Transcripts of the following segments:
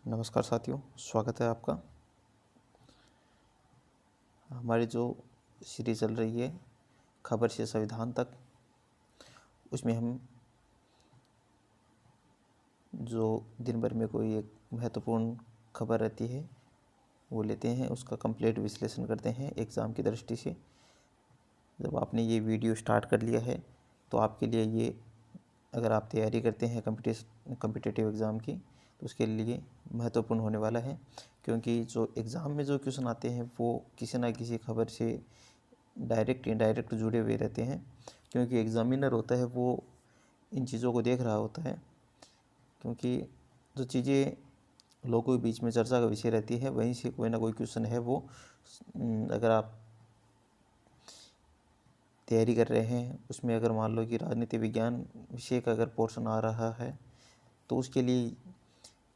नमस्कार साथियों, स्वागत है आपका। हमारी जो सीरीज चल रही है खबर से संविधान तक, उसमें हम जो दिन भर में कोई एक महत्वपूर्ण खबर रहती है वो लेते हैं, उसका कंप्लीट विश्लेषण करते हैं एग्ज़ाम की दृष्टि से। जब आपने ये वीडियो स्टार्ट कर लिया है तो आपके लिए ये, अगर आप तैयारी करते हैं कम्पिटिटिव एग्ज़ाम की, तो उसके लिए महत्वपूर्ण होने वाला है, क्योंकि जो एग्ज़ाम में जो क्वेश्चन आते हैं वो किसी ना किसी खबर से डायरेक्ट इनडायरेक्ट जुड़े हुए रहते हैं, क्योंकि एग्ज़ामिनर होता है वो इन चीज़ों को देख रहा होता है। क्योंकि जो चीज़ें लोगों के बीच में चर्चा का विषय रहती है, वहीं से कोई ना कोई क्वेश्चन है वो, अगर आप तैयारी कर रहे हैं उसमें अगर मान लो कि राजनीति विज्ञान विषय का अगर पोर्शन आ रहा है तो उसके लिए,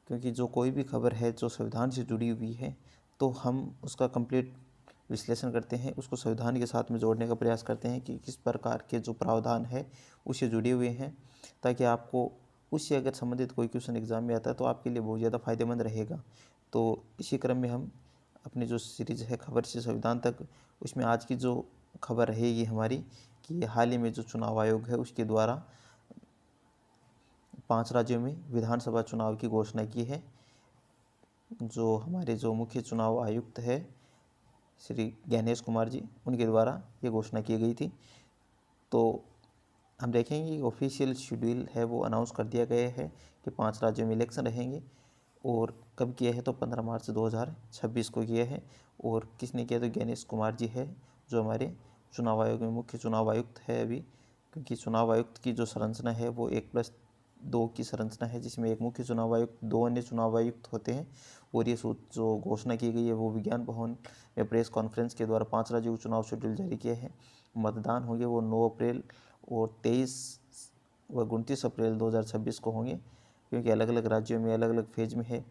क्योंकि जो कोई भी खबर है जो संविधान से जुड़ी हुई है तो हम उसका कंप्लीट विश्लेषण करते हैं, उसको संविधान के साथ में जोड़ने का प्रयास करते हैं कि किस प्रकार के जो प्रावधान है उससे जुड़े हुए हैं, ताकि आपको उससे अगर संबंधित कोई क्वेश्चन एग्ज़ाम में आता है तो आपके लिए बहुत ज़्यादा फ़ायदेमंद रहेगा। तो इसी क्रम में हम अपनी जो सीरीज़ है खबर से संविधान तक, उसमें आज की जो खबर रहेगी हमारी कि हाल ही में जो चुनाव आयोग है उसके द्वारा 5 राज्यों में विधानसभा चुनाव की घोषणा की है। जो हमारे जो मुख्य चुनाव आयुक्त है श्री ज्ञानेश कुमार जी, उनके द्वारा ये घोषणा की गई थी। तो हम देखेंगे कि ऑफिशियल शेड्यूल है वो अनाउंस कर दिया गया है कि 5 राज्यों में इलेक्शन रहेंगे, और कब किया है तो 15 मार्च 2026 को किया है। और किसने किया तो ज्ञानेश कुमार जी है, जो हमारे चुनाव आयोग में मुख्य चुनाव आयुक्त है अभी। क्योंकि चुनाव आयुक्त की जो संरचना है वो 1+2 की संरचना है, जिसमें एक मुख्य चुनाव आयुक्त, 2 अन्य चुनाव आयुक्त होते हैं। और ये जो घोषणा की गई है वो विज्ञान भवन में प्रेस कॉन्फ्रेंस के द्वारा 5 राज्यों को चुनाव शेड्यूल जारी किया है। मतदान होंगे वो 9 अप्रैल और 23 व 29 अप्रैल 2026 को होंगे, क्योंकि अलग अलग राज्यों में अलग अलग फेज में है।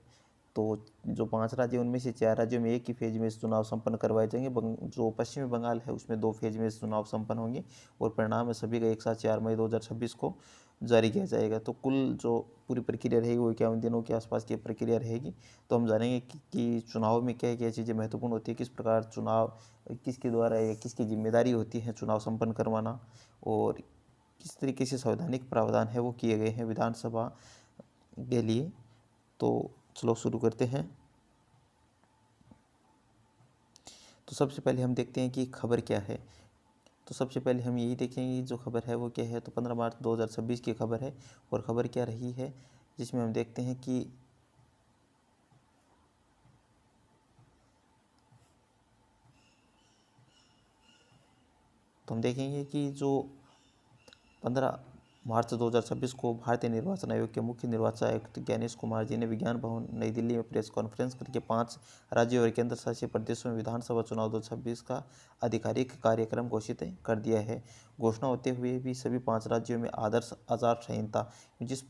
तो जो 5 राज्य, उनमें से 4 राज्यों में एक ही फेज में चुनाव संपन्न करवाए जाएंगे। जो पश्चिमी बंगाल है उसमें 2 फेज में चुनाव संपन्न होंगे, और परिणाम सभी का एक साथ 4 मई 2026 को जारी किया जाएगा। तो कुल जो पूरी प्रक्रिया रहेगी वो 51 दिनों के आसपास की प्रक्रिया रहेगी। तो हम जानेंगे कि चुनाव में क्या क्या चीज़ें महत्वपूर्ण होती है, किस प्रकार चुनाव किसके द्वारा या किसकी जिम्मेदारी होती है चुनाव संपन्न करवाना, और किस तरीके से संवैधानिक प्रावधान है वो किए गए हैं विधानसभा के लिए। तो चलो शुरू करते हैं। तो सबसे पहले हम देखते हैं कि खबर क्या है। तो सबसे पहले हम यही देखेंगे जो खबर है वो क्या है। तो 15 मार्च 2026 की खबर है, और खबर क्या रही है, जिसमें हम देखते हैं कि तो हम देखेंगे कि जो 15 मार्च 2026 को भारतीय निर्वाचन आयोग के मुख्य निर्वाचन आयुक्त ज्ञानेश कुमार जी ने विज्ञान भवन नई दिल्ली में प्रेस कॉन्फ्रेंस करके 5 राज्यों और केंद्र शासित प्रदेशों में विधानसभा चुनाव 2026 का आधिकारिक कार्यक्रम घोषित कर दिया है। घोषणा होते हुए भी सभी 5 राज्यों में आदर्श आचार संहिता, जिस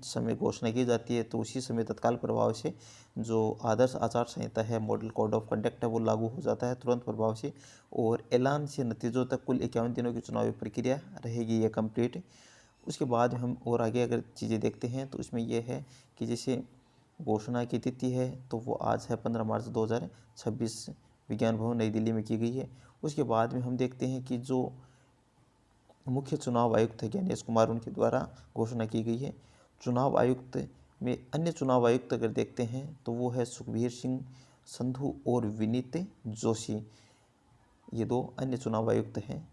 समय घोषणा की जाती है तो उसी समय तत्काल प्रभाव से जो आदर्श आचार संहिता है, मॉडल कोड ऑफ कंडक्ट है, वो लागू हो जाता है तुरंत प्रभाव से। और ऐलान से नतीजों तक कुल 51 दिनों की चुनावी प्रक्रिया रहेगी ये कंप्लीट। उसके बाद हम और आगे अगर चीज़ें देखते हैं तो इसमें यह है कि जैसे घोषणा की तिथि है तो वो आज है 15 मार्च 2026, विज्ञान भवन नई दिल्ली में की गई है। उसके बाद में हम देखते हैं कि जो मुख्य चुनाव आयुक्त है ज्ञानेश कुमार, उनके द्वारा घोषणा की गई है। चुनाव आयुक्त में अन्य चुनाव आयुक्त अगर देखते हैं तो वो है सुखबीर सिंह संधू और विनीत जोशी, ये 2 अन्य चुनाव आयुक्त हैं।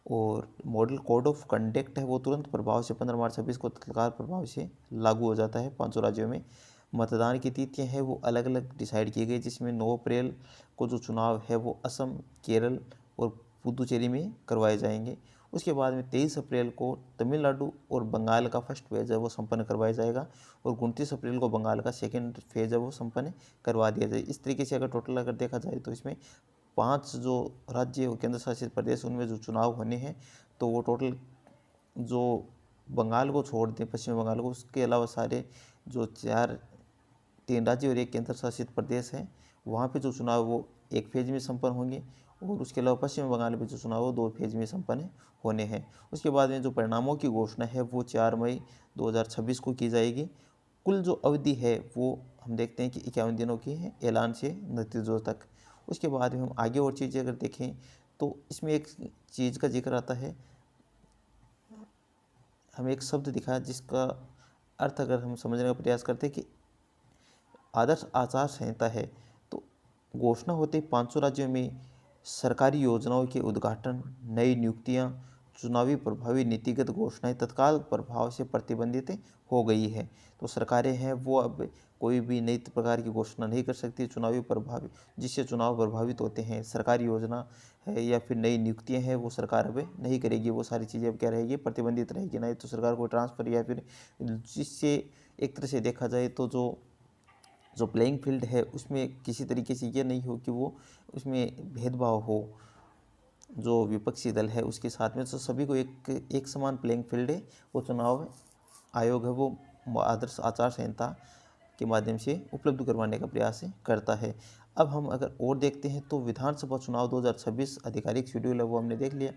और मॉडल कोड ऑफ कंडक्ट है वो तुरंत प्रभाव से 15 मार्च 26 को तत्काल प्रभाव से लागू हो जाता है 500 राज्यों में। मतदान की तिथियां हैं वो अलग अलग डिसाइड की गई, जिसमें 9 अप्रैल को जो चुनाव है वो असम, केरल और पुदुचेरी में करवाए जाएंगे। उसके बाद में 23 अप्रैल को तमिलनाडु और बंगाल का फर्स्ट फेज है वो संपन्न करवाया जाएगा, और 29 अप्रैल को बंगाल का सेकेंड फेज है वो संपन्न करवा दिया जाए। इस तरीके से अगर टोटल अगर देखा जाए तो इसमें 5 जो राज्य और केंद्र शासित प्रदेश उनमें जो चुनाव होने हैं, तो वो टोटल जो बंगाल को छोड़ दें, पश्चिम बंगाल को, उसके अलावा सारे जो 3 राज्य और 1 केंद्र शासित प्रदेश हैं, वहाँ पे जो चुनाव वो 1 फेज में संपन्न होंगे। और उसके अलावा पश्चिम बंगाल में जो चुनाव वो 2 फेज में संपन्न होने हैं। उसके बाद में जो परिणामों की घोषणा है वो 4 मई 2026 को की जाएगी। कुल जो अवधि है वो हम देखते हैं कि 51 दिनों की है, ऐलान से नतीजों तक। उसके बाद में हम आगे और चीज़ें अगर देखें तो इसमें एक चीज़ का जिक्र आता है, हमें एक शब्द दिखा जिसका अर्थ अगर हम समझने का प्रयास करते हैं कि आदर्श आचार संहिता है। तो घोषणा होते 500 राज्यों में सरकारी योजनाओं के उद्घाटन, नई नियुक्तियां, चुनावी प्रभावी नीतिगत घोषणाएं तत्काल प्रभाव से प्रतिबंधित हो गई है। तो सरकारें हैं वो अब कोई भी नई प्रकार की घोषणा नहीं कर सकती चुनावी प्रभावी, जिससे चुनाव प्रभावित होते हैं। सरकारी योजना है या फिर नई नियुक्तियां हैं वो सरकार अब नहीं करेगी, वो सारी चीज़ें अब क्या रहेगी, प्रतिबंधित रहेगी। नहीं तो सरकार को ट्रांसफ़र या फिर जिससे एक तरह से देखा जाए तो जो प्लेइंग फील्ड है उसमें किसी तरीके से ये नहीं हो कि वो उसमें भेदभाव हो जो विपक्षी दल है उसके साथ में। तो सभी को एक समान प्लेइंग फील्ड है वो चुनाव आयोग है वो आदर्श आचार संहिता के माध्यम से उपलब्ध करवाने का प्रयास करता है। अब हम अगर और देखते हैं तो विधानसभा चुनाव 2026 आधिकारिक शेड्यूल है वो हमने देख लिया।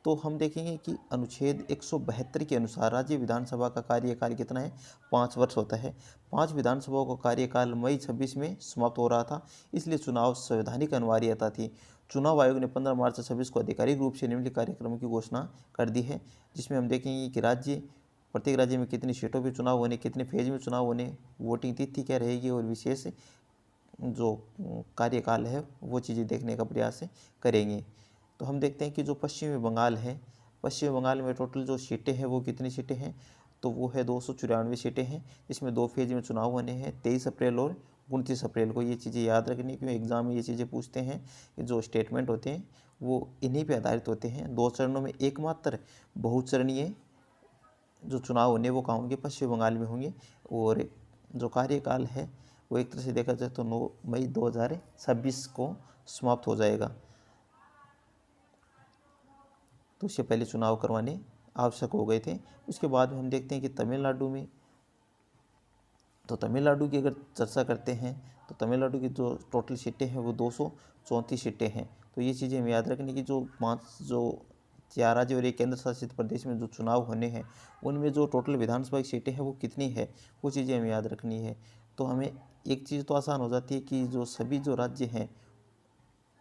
तो हम देखेंगे कि अनुच्छेद 172 के अनुसार राज्य विधानसभा का कार्यकाल कितना है, 5 वर्ष होता है। 5 विधानसभाओं का कार्यकाल मई 26 में समाप्त हो रहा था, इसलिए चुनाव संवैधानिक अनिवार्यता थी। चुनाव आयोग ने 15 मार्च 26 को आधिकारिक रूप से निम्नलिखित कार्यक्रमों की घोषणा कर दी है, जिसमें हम देखेंगे कि प्रत्येक राज्य में कितनी सीटों पर चुनाव होने, कितने फेज में चुनाव होने, वोटिंग तिथि क्या रहेगी और विशेष जो कार्यकाल है वो चीज़ें देखने का प्रयास करेंगे। तो हम देखते हैं कि जो पश्चिमी बंगाल है, पश्चिमी बंगाल में टोटल जो सीटें हैं वो कितनी सीटें हैं, तो वो है 294 सीटें हैं, इसमें 2 फेज में चुनाव होने हैं, 23 अप्रैल और 29 अप्रैल को। ये चीज़ें याद रखनी क्योंकि एग्ज़ाम में ये चीज़ें पूछते हैं, जो स्टेटमेंट होते हैं वो इन्हीं पे आधारित होते हैं। 2 चरणों में एकमात्र बहुचरणीय जो चुनाव होंगे वो कहाँ होंगे, पश्चिम बंगाल में होंगे। और जो कार्यकाल है वो एक तरह से देखा जाए तो 9 मई 2026 को समाप्त हो जाएगा। तो उससे पहले चुनाव करवाने आवश्यक हो गए थे। उसके बाद में हम देखते हैं कि तमिलनाडु में, तो तमिलनाडु की अगर चर्चा करते हैं तो तमिलनाडु की जो टोटल सीटें हैं वो 234 सीटें हैं। तो ये चीज़ें हमें याद रखने की, जो 4 राज्य और एक केंद्र शासित प्रदेश में जो चुनाव होने हैं उनमें जो टोटल विधानसभा की सीटें हैं वो कितनी है, वो चीज़ें हमें याद रखनी है। तो हमें एक चीज़ तो आसान हो जाती है कि जो सभी जो राज्य हैं,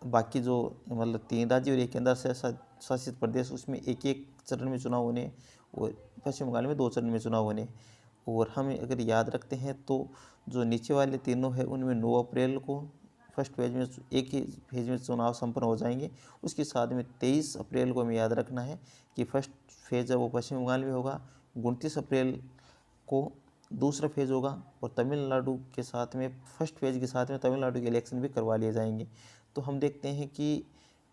बाकी जो मतलब 3 राज्य और एक केंद्र शासित प्रदेश, उसमें एक एक चरण में चुनाव होने और पश्चिम बंगाल में 2 चरण में चुनाव होने। और हमें अगर याद रखते हैं तो जो नीचे वाले तीनों हैं उनमें 9 अप्रैल को फर्स्ट फेज में एक ही फेज में चुनाव संपन्न हो जाएंगे। उसके साथ में 23 अप्रैल को हमें याद रखना है कि फर्स्ट फेज है वो पश्चिम बंगाल में होगा, 29 अप्रैल को दूसरा फेज होगा और तमिलनाडु के साथ में फर्स्ट फेज के साथ में तमिलनाडु के इलेक्शन भी करवा लिए जाएंगे। तो हम देखते हैं कि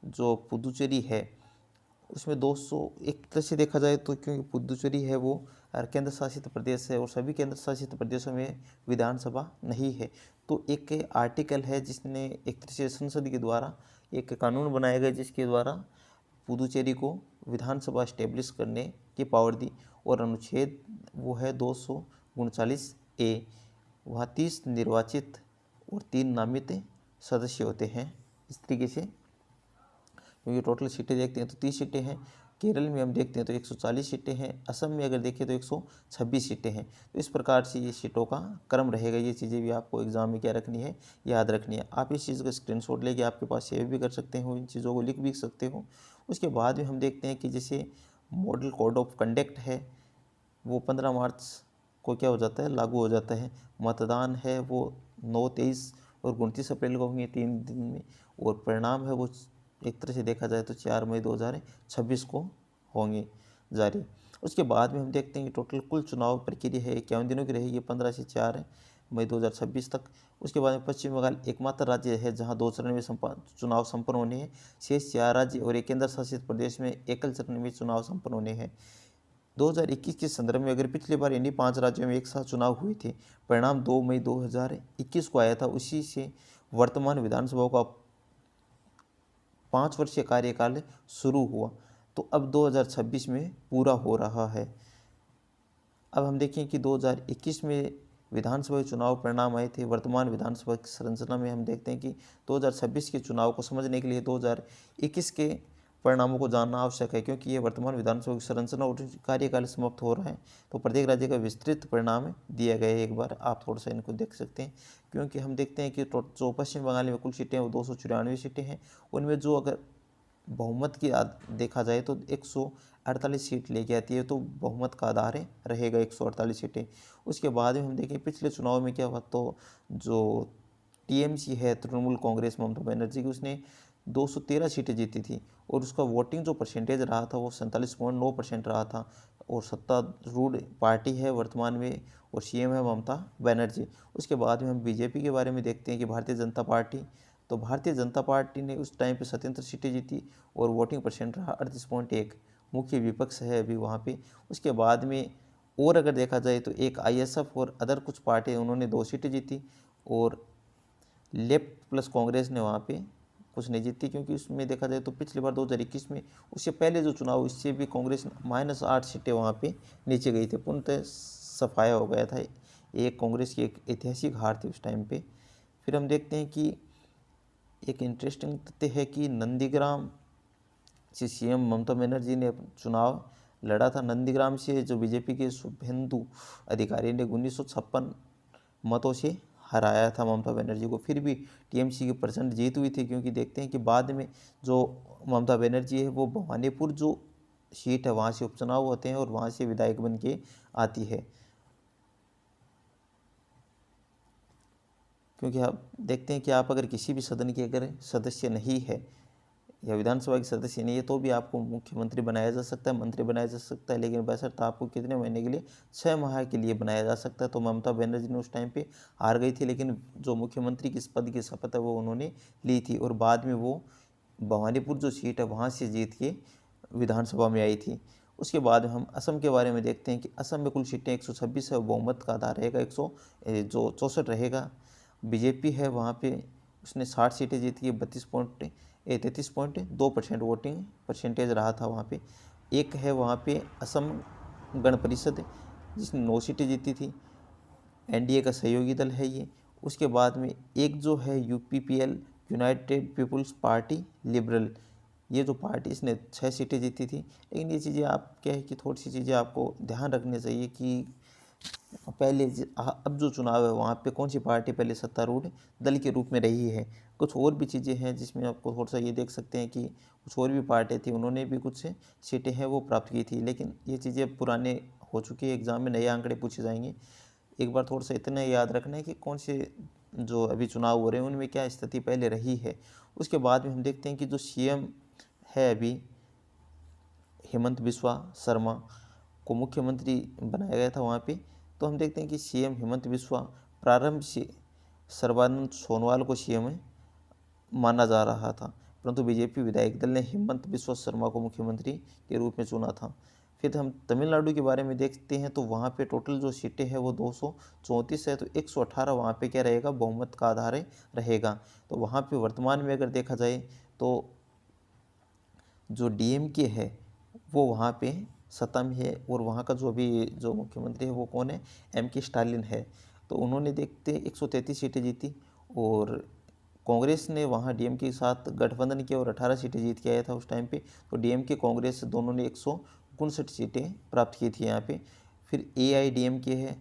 जो पुदुचेरी है उसमें 200 एक तरह से देखा जाए तो, क्योंकि पुदुचेरी है वो केंद्र शासित प्रदेश है और सभी केंद्र शासित प्रदेशों में विधानसभा नहीं है। तो एक आर्टिकल है जिसने एक तरह से संसद के द्वारा एक कानून बनाया गया जिसके द्वारा पुदुचेरी को विधानसभा इस्टेब्लिश करने की पावर दी। और अनुच्छेद वो है 239A। वहाँ 30 निर्वाचित और 3 नामित सदस्य होते हैं। इस तरीके से क्योंकि टोटल सीटें देखते हैं तो 30 सीटें हैं, केरल में हम देखते हैं तो 140 सीटें हैं, असम में अगर देखें तो 126 सीटें हैं। तो इस प्रकार से ये सीटों का क्रम रहेगा। ये चीज़ें भी आपको एग्जाम में क्या रखनी है, याद रखनी है। आप इस चीज़ का स्क्रीनशॉट लेके आपके पास सेव भी कर सकते हो, इन चीज़ों को लिख भी सकते हो। उसके बाद में हम देखते हैं कि जैसे मॉडल कोड ऑफ कंडक्ट है वो 15 मार्च को क्या हो जाता है, लागू हो जाता है। मतदान है वो 9, 23 और 29 अप्रैल को होंगे, 3 दिन में। और परिणाम है वो एक तरह से देखा जाए तो 4 मई 2026 को होंगे जारी। उसके बाद में हम देखते हैं कि टोटल कुल चुनाव प्रक्रिया है 51 दिनों की रहेगी, 15 से 4 मई 2026 तक। उसके बाद में पश्चिम बंगाल एकमात्र राज्य है जहां 2 चरण में चुनाव संपन्न होने हैं। शेष 4 राज्य और एक केंद्र शासित प्रदेश में एकल चरण में चुनाव संपन्न होने हैं। 2021 के संदर्भ में अगर पिछली बार इन्हीं 5 राज्यों में एक साथ चुनाव हुए थे, परिणाम 2 मई 2021 को आया था। उसी से वर्तमान विधानसभाओं का 5 वर्षीय कार्यकाल शुरू हुआ। तो अब 2026 में पूरा हो रहा है। अब हम देखें कि 2021 में विधानसभा चुनाव परिणाम आए थे। वर्तमान विधानसभा की संरचना में हम देखते हैं कि 2026 के चुनाव को समझने के लिए 2021 के परिणामों को जानना आवश्यक है, क्योंकि ये वर्तमान विधानसभा की संरचना और कार्यकाल समाप्त हो रहा है। तो प्रत्येक राज्य का विस्तृत परिणाम दिया गया है, एक बार आप थोड़ा सा इनको देख सकते हैं। क्योंकि हम देखते हैं कि जो पश्चिम बंगाल में कुल सीटें हैं वो 294 सीटें हैं। उनमें जो अगर बहुमत की देखा जाए तो 148 सीट लेके आती है, तो बहुमत का आधार रहेगा 148 सीटें। उसके बाद में हम देखें पिछले चुनाव में क्या हुआ, तो जो टीएमसी है, तृणमूल कांग्रेस ममता बनर्जी की, उसने 213 सीटें जीती थी और उसका वोटिंग जो परसेंटेज रहा था वो 47.9% रहा था। और सत्तारूढ़ पार्टी है वर्तमान में और सीएम है ममता बनर्जी। उसके बाद में हम बीजेपी के बारे में देखते हैं कि भारतीय जनता पार्टी, तो भारतीय जनता पार्टी ने उस टाइम पे 77 सीटें जीती और वोटिंग परसेंट रहा 38.1। मुख्य विपक्ष है अभी वहाँ पे। उसके बाद में और अगर देखा जाए तो एक आईएसएफ और अदर कुछ पार्टी उन्होंने 2 सीटें जीती और लेफ्ट प्लस कांग्रेस ने वहाँ पे कुछ नहीं जीती, क्योंकि उसमें देखा जाए तो पिछली बार 2021 में उससे पहले जो चुनाव, इससे भी कांग्रेस -8 सीटें वहाँ पे नीचे गई थी, पूर्णतः सफाया हो गया था। एक कांग्रेस की एक ऐतिहासिक हार थी उस टाइम पे। फिर हम देखते हैं कि एक इंटरेस्टिंग तथ्य है कि नंदीग्राम से सीएम ममता बनर्जी ने चुनाव लड़ा था। नंदीग्राम से जो बीजेपी के शुभेंदु अधिकारी ने 1956 मतों से हराया था ममता बनर्जी को। फिर भी टीएमसी की प्रचंड जीत हुई थी, क्योंकि देखते हैं कि बाद में जो ममता बनर्जी है वो भवानीपुर जो सीट है वहाँ से उपचुनाव होते हैं और वहाँ से विधायक बन के आती है। क्योंकि आप देखते हैं कि आप अगर किसी भी सदन के अगर सदस्य नहीं है या विधानसभा के सदस्य नहीं है तो भी आपको मुख्यमंत्री बनाया जा सकता है, मंत्री बनाया जा सकता है, लेकिन बशर्ते आपको कितने महीने के लिए, 6 माह के लिए बनाया जा सकता है। तो ममता बनर्जी ने उस टाइम पे हार गई थी, लेकिन जो मुख्यमंत्री की पद की शपथ है वो उन्होंने ली थी और बाद में वो भवानीपुर जो सीट है वहाँ से जीत के विधानसभा में आई थी। उसके बाद हम असम के बारे में देखते हैं कि असम में कुल सीटें 126 है और बहुमत का आधार रहेगा 164 रहेगा। बीजेपी है वहाँ पे, उसने 60 सीटें जीती है, 33.2% वोटिंग परसेंटेज रहा था वहाँ पे। एक है वहाँ पे असम गण परिषद, जिसने 9 सीटें जीती थी, एनडीए का सहयोगी दल है ये। उसके बाद में एक जो है यूपीपीएल, यूनाइटेड पीपुल्स पार्टी लिबरल, ये जो पार्टी इसने 6 सीटें जीती थी। लेकिन ये चीज़ें आप क्या है कि थोड़ी सी चीज़ें आपको ध्यान रखनी चाहिए कि पहले अब जो चुनाव है वहाँ पे कौन सी पार्टी पहले सत्तारूढ़ दल के रूप में रही है। कुछ और भी चीज़ें हैं जिसमें आपको थोड़ा सा ये देख सकते हैं कि कुछ और भी पार्टियाँ थी, उन्होंने भी कुछ सीटें हैं वो प्राप्त की थी, लेकिन ये चीज़ें पुराने हो चुकी है। एग्ज़ाम में नए आंकड़े पूछे जाएंगे। एक बार थोड़ा सा इतना याद रखना है कि कौन से जो अभी चुनाव हो रहे हैं उनमें क्या स्थिति पहले रही है। उसके बाद में हम देखते हैं कि जो सीएम है अभी, हेमंत बिस्वा शर्मा को मुख्यमंत्री बनाया गया था वहाँ पे। तो हम देखते हैं कि सीएम हेमंत बिस्वा प्रारंभ से सर्बानंद सोनोवाल को सीएम माना जा रहा था, परंतु बीजेपी विधायक दल ने हेमंत बिस्वा शर्मा को मुख्यमंत्री के रूप में चुना था। फिर हम तमिलनाडु के बारे में देखते हैं तो वहाँ पे टोटल जो सीटें हैं वो 234 है, तो 118 वहाँ पे क्या रहेगा, बहुमत का आधार रहेगा। तो वहाँ पे वर्तमान में अगर देखा जाए तो जो डीएमके है वो वहाँ पे सत्ता में है और वहाँ का जो अभी जो मुख्यमंत्री है वो कौन है, एमके स्टालिन है। तो उन्होंने देखते 133 सीटें जीती और कांग्रेस ने वहाँ डीएमके के साथ गठबंधन किया और 18 सीटें जीत के आया था उस टाइम पे। तो डीएमके कांग्रेस दोनों ने 159 सीटें प्राप्त की थी यहाँ पे। फिर एआईडीएमके है,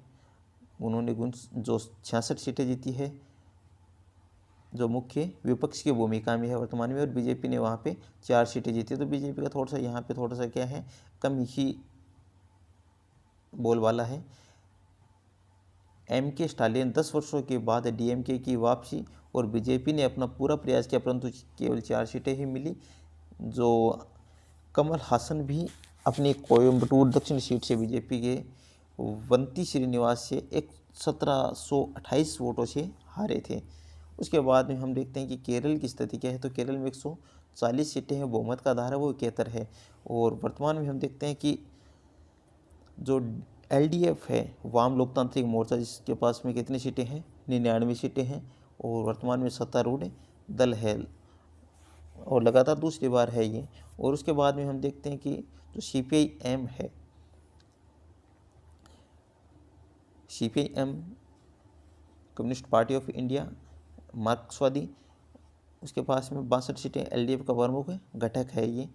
उन्होंने जो 66 सीटें जीती है, जो मुख्य विपक्ष की भूमिका में है वर्तमान में, और बीजेपी ने वहाँ पे 4 सीटें जीती। तो बीजेपी का थोड़ा सा यहाँ पे थोड़ा सा क्या है, कम ही बोलबाला है। एमके स्टालिन 10 वर्षों के बाद डीएमके की वापसी और बीजेपी ने अपना पूरा प्रयास किया, परंतु केवल 4 सीटें ही मिली। जो कमल हासन भी अपनी कोयम्बटूर दक्षिण सीट से बीजेपी के वंती श्रीनिवास से 1728 वोटों से हारे थे। उसके बाद में हम देखते हैं कि केरल की स्थिति क्या है। तो केरल में 140 सीटें हैं, बहुमत का आधार है वो 71 है। और वर्तमान में हम देखते हैं कि जो एलडीएफ है, वाम लोकतांत्रिक मोर्चा, जिसके पास में कितनी सीटें हैं, 99 सीटें हैं और वर्तमान में सत्तारूढ़ दल है और लगातार दूसरी बार है ये। और उसके बाद में हम देखते हैं कि जो सीपीआईएम है, CPIM communist party of India, मार्क्सवादी उसके पास में 62 सीटें, एलडीएफ का प्रमुख घटक है ये।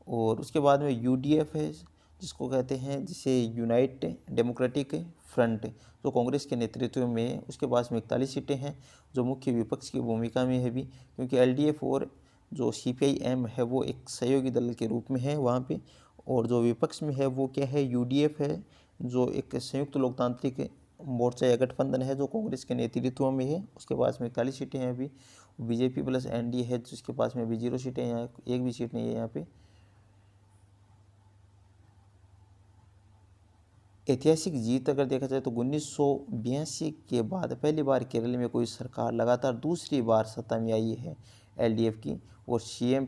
और उसके बाद में यूडीएफ है, जिसको कहते हैं, जिसे यूनाइट डेमोक्रेटिक फ्रंट, जो कांग्रेस के नेतृत्व में है। उसके पास में 41 सीटें हैं, जो मुख्य विपक्ष की भूमिका में है भी, क्योंकि एलडीएफ और जो सीपीआईएम है वो एक सहयोगी दल के रूप में है वहाँ पे। और जो विपक्ष में है वो क्या है, यूडीएफ है, जो एक संयुक्त लोकतांत्रिक मोर्चा या गठबंधन है, जो कांग्रेस के नेतृत्व में है। उसके पास में 41 सीटें हैं अभी। बीजेपी प्लस एनडीए है, जिसके पास में भी 0 सीटें हैं, यहाँ एक भी सीट नहीं है यहाँ पे। ऐतिहासिक जीत अगर देखा जाए तो 1982 के बाद पहली बार केरल में कोई सरकार लगातार दूसरी बार सत्ता में आई है एलडीएफ की। और सीएम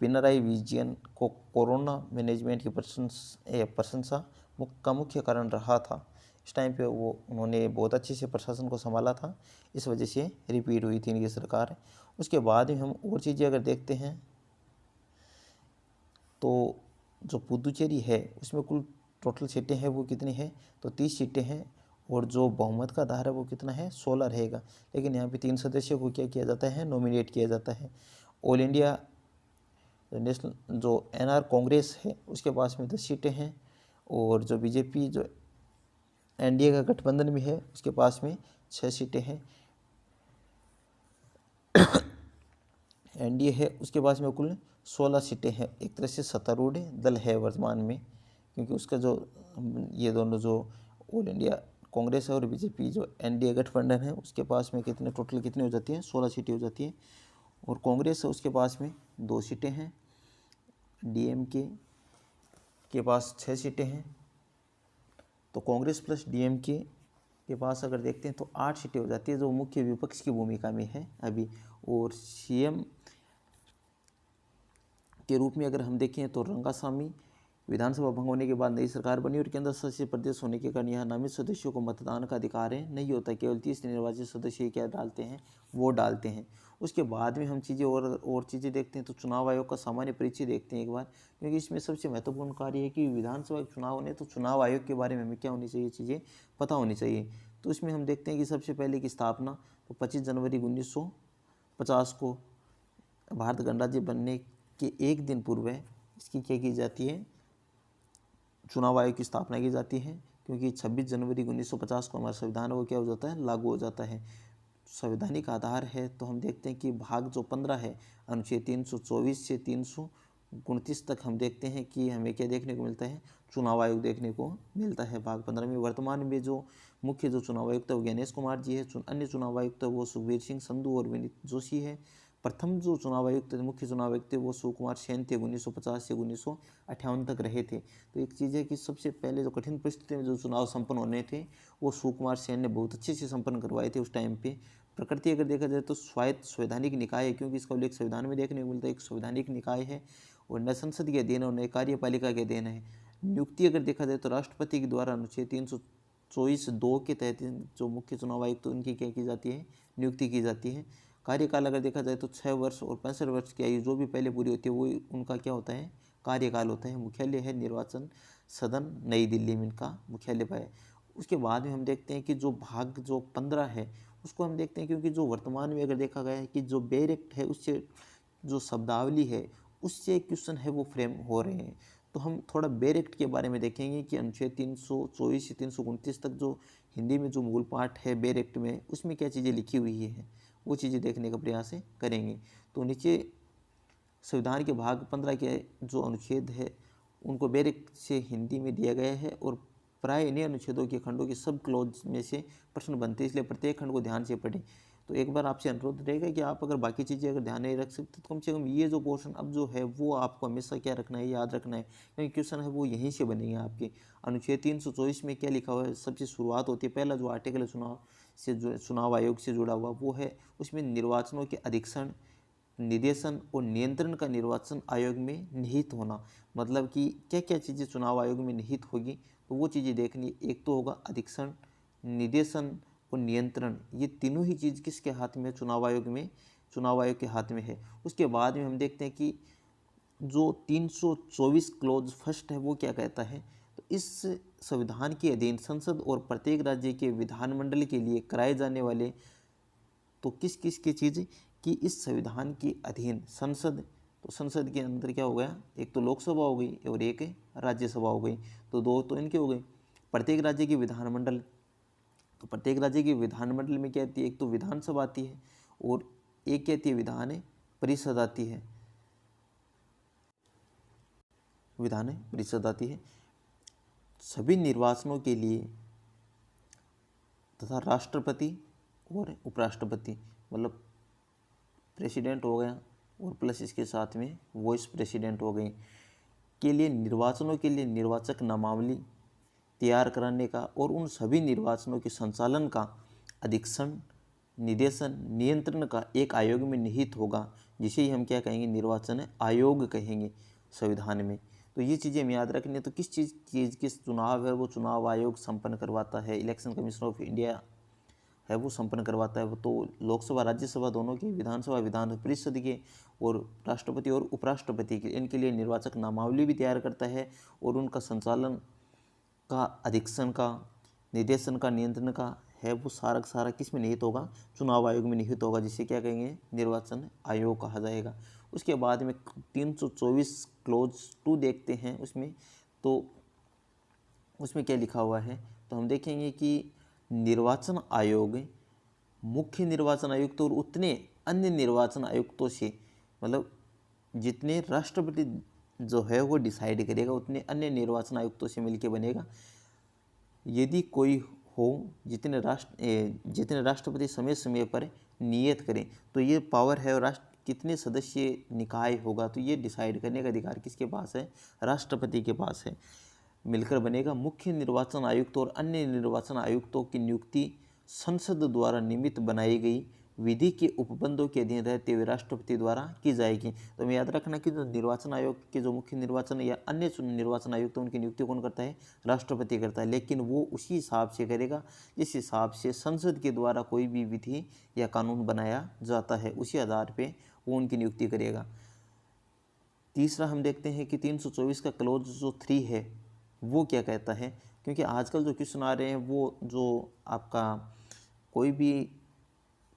पिनराई विजयन को कोरोना मैनेजमेंट की प्रशंसा का मुख्य कारण रहा था। इस टाइम पे उन्होंने बहुत अच्छे से प्रशासन को संभाला था, इस वजह से रिपीट हुई थी इनकी सरकार। उसके बाद में हम और चीज़ें अगर देखते हैं तो जो पुदुचेरी है उसमें कुल टोटल सीटें हैं वो कितनी है, तो 30 सीटें हैं। और जो बहुमत का आधार है वो कितना है, 16 रहेगा। लेकिन यहाँ पे 3 सदस्यों को क्या किया जाता है, नॉमिनेट किया जाता है। ऑल इंडिया नेशनल जो एनआर कांग्रेस है उसके पास में 10 सीटें हैं। और जो बीजेपी जो एनडीए का गठबंधन में है उसके पास में 6 सीटें हैं। एनडीए है उसके पास में कुल 16 सीटें हैं। एक तरह से सत्तारूढ़ दल है वर्तमान में, क्योंकि उसका जो ये दोनों जो ऑल इंडिया कांग्रेस है और बीजेपी जो एनडीए गठबंधन है उसके पास में कितने टोटल कितनी हो जाती हैं, 16 सीटें हो जाती हैं। और कांग्रेस है उसके पास में 2 सीटें हैं। डीएमके के पास 6 सीटें हैं। तो कांग्रेस प्लस डीएमके के पास अगर देखते हैं तो 8 सीटें हो जाती है, जो मुख्य विपक्ष की भूमिका में है अभी। और सीएम के रूप में अगर हम देखें तो रंगास्वामी विधानसभा भंग होने के बाद नई सरकार बनी और केंद्र शासित प्रदेश होने के कारण यहाँ नामित सदस्यों को मतदान का अधिकार है नहीं होता, केवल 30 निर्वाचित सदस्य क्या डालते हैं, वोट डालते हैं। उसके बाद में हम चीज़ें और चीज़ें देखते हैं तो चुनाव आयोग का सामान्य परिचय देखते हैं एक बार, क्योंकि इसमें सबसे महत्वपूर्ण कार्य है कि विधानसभा के चुनाव होने तो चुनाव आयोग के बारे में हमें क्या होनी चाहिए, चीज़ें पता होनी चाहिए। तो इसमें हम देखते हैं कि सबसे पहले की स्थापना तो 25 जनवरी 1950 को भारत गणराज्य बनने के एक दिन पूर्व इसकी क्या की जाती है, चुनाव आयोग की स्थापना की जाती है। क्योंकि 26 जनवरी 1950 को हमारा संविधान वो क्या हो जाता है, लागू हो जाता है। संवैधानिक आधार है तो हम देखते हैं कि भाग जो 15 है, अनुच्छेद 324 से 329 तक हम देखते हैं कि हमें क्या देखने को मिलता है, चुनाव आयोग देखने को मिलता है भाग 15 में। वर्तमान में जो मुख्य जो चुनाव आयुक्त है वो ज्ञानेश कुमार जी है। अन्य चुनाव आयुक्त वो सुखबीर सिंह संधू और विनीत जोशी है। प्रथम जो चुनाव आयुक्त मुख्य चुनाव आयुक्त थे वो सुकुमार सेन थे, 1950 से 1958 तक रहे थे। तो एक चीज़ है कि सबसे पहले जो कठिन परिस्थिति में जो चुनाव संपन्न होने थे वो सुकुमार सेन ने बहुत अच्छे से संपन्न करवाए थे उस टाइम पे। प्रकृति अगर देखा जाए तो स्वायत्त संवैधानिक निकाय है, क्योंकि इसका उल्लेख संविधान में देखने को मिलता है, एक संवैधानिक निकाय है और न संसद के अधीन और न कार्यपालिका के अधीन है। नियुक्ति अगर देखा जाए तो राष्ट्रपति के द्वारा अनुच्छेद 324(2) के तहत जो मुख्य चुनाव आयुक्त उनकी क्या की जाती है, नियुक्ति की जाती है। कार्यकाल अगर देखा जाए तो 6 वर्ष और 65 वर्ष की आयु जो भी पहले पूरी होती है वो उनका क्या होता है, कार्यकाल होता है। मुख्यालय है निर्वाचन सदन नई दिल्ली में इनका मुख्यालय है। उसके बाद में हम देखते हैं कि जो भाग जो 15 है उसको हम देखते हैं, क्योंकि जो वर्तमान में अगर देखा गया है कि जो बेयर एक्ट है उससे जो शब्दावली है उससे क्वेश्चन है वो फ्रेम हो रहे हैं। तो हम थोड़ा बेयर एक्ट के बारे में देखेंगे कि अनुच्छेद 324 से 329 तक जो हिंदी में जो मूल पाठ है बेयर एक्ट में उसमें क्या चीज़ें लिखी हुई है वो चीज़ें देखने का प्रयास करेंगे। तो नीचे संविधान के भाग 15 के जो अनुच्छेद है उनको बेयर एक्ट से हिंदी में दिया गया है और प्राय इन्हीं अनुच्छेदों के खंडों के सब क्लॉज में से प्रश्न बनते हैं, इसलिए प्रत्येक खंड को ध्यान से पढ़ें। तो एक बार आपसे अनुरोध रहेगा कि आप अगर बाकी चीज़ें अगर ध्यान नहीं रख सकते तो कम से कम ये जो पोर्शन अब जो है वो आपको हमेशा क्या रखना है, याद रखना है, क्योंकि क्वेश्चन है वो यहीं से बनेंगे आपके। अनुच्छेद 324 में क्या लिखा हुआ है, सबसे शुरुआत होती है, पहला जो आर्टिकल है चुनाव से जो चुनाव आयोग से जुड़ा हुआ वो है, उसमें निर्वाचनों के अधीक्षण निर्देशन और नियंत्रण का निर्वाचन आयोग में निहित होना, मतलब कि क्या क्या चीज़ें चुनाव आयोग में निहित होगी तो वो चीज़ें देखनी। एक तो होगा अधीक्षण, निर्देशन और नियंत्रण, ये तीनों ही चीज़ किसके हाथ में है, चुनाव आयोग में, चुनाव आयोग के हाथ में है। उसके बाद में हम देखते हैं कि जो 324 क्लोज फर्स्ट है वो क्या कहता है, तो इस संविधान के अधीन संसद और प्रत्येक राज्य के विधानमंडल के लिए कराए जाने वाले तो किस किस की चीज़ कि इस संविधान के अधीन संसद, तो संसद के अंदर क्या हो गया, एक तो लोकसभा हो गई और एक राज्यसभा हो गई, तो दो तो इनके हो गए। प्रत्येक राज्य की विधानमंडल, तो प्रत्येक राज्य की विधानमंडल में क्या आती है, एक तो विधानसभा आती है और एक क्या आती है, विधान परिषद आती है, विधान परिषद आती है। सभी निर्वाचनों के लिए तथा राष्ट्रपति और उपराष्ट्रपति, मतलब प्रेसिडेंट हो गया और प्लस इसके साथ में वाइस प्रेसिडेंट हो गए, के लिए निर्वाचनों के लिए निर्वाचक नामावली तैयार कराने का और उन सभी निर्वाचनों के संचालन का अधीक्षण, निर्देशन, नियंत्रण का एक आयोग में निहित होगा, जिसे ही हम क्या कहेंगे, निर्वाचन आयोग कहेंगे संविधान में। तो ये चीज़ें हम याद रखनी है। तो किस चीज़ के चुनाव है वो चुनाव आयोग संपन्न करवाता है, इलेक्शन कमीशन ऑफ इंडिया है वो संपन्न करवाता है। वो तो लोकसभा राज्यसभा दोनों के, विधानसभा विधान परिषद के और राष्ट्रपति और उपराष्ट्रपति के, इनके लिए निर्वाचक नामावली भी तैयार करता है और उनका संचालन का, अधीक्षण का, निर्देशन का, नियंत्रण का है वो सारा किस में निहित होगा, चुनाव आयोग में निहित होगा, जिसे क्या कहेंगे, निर्वाचन आयोग कहा जाएगा। उसके बाद में 324 क्लोज 2 देखते हैं उसमें, तो उसमें क्या लिखा हुआ है, तो हम देखेंगे कि निर्वाचन आयोग मुख्य निर्वाचन आयुक्त और उतने अन्य निर्वाचन आयुक्तों से, मतलब जितने राष्ट्रपति जो है वो डिसाइड करेगा, उतने अन्य निर्वाचन आयुक्तों से मिलकर बनेगा। यदि कोई हो, जितने राष्ट्रपति समय समय पर नियत करें, तो ये पावर है। और कितने सदस्य निकाय होगा, तो ये डिसाइड करने का अधिकार किसके पास है, राष्ट्रपति के पास है। मिलकर बनेगा। मुख्य निर्वाचन आयुक्त और अन्य निर्वाचन आयुक्तों की नियुक्ति संसद द्वारा निमित्त बनाई गई विधि के उपबंधों के अधीन रहते हुए राष्ट्रपति द्वारा की जाएगी। तो हमें याद रखना कि जो निर्वाचन आयोग के जो मुख्य निर्वाचन या अन्य निर्वाचन आयुक्त उनकी नियुक्ति कौन करता है, राष्ट्रपति करता है। लेकिन वो उसी हिसाब से करेगा जिस हिसाब से संसद के द्वारा कोई भी विधि या कानून बनाया जाता है, उसी आधार पर वो उनकी नियुक्ति करेगा। तीसरा हम देखते हैं कि 324 का क्लोज जो 3 है वो क्या कहता है, क्योंकि आजकल जो क्वेश्चन आ रहे हैं वो जो आपका कोई भी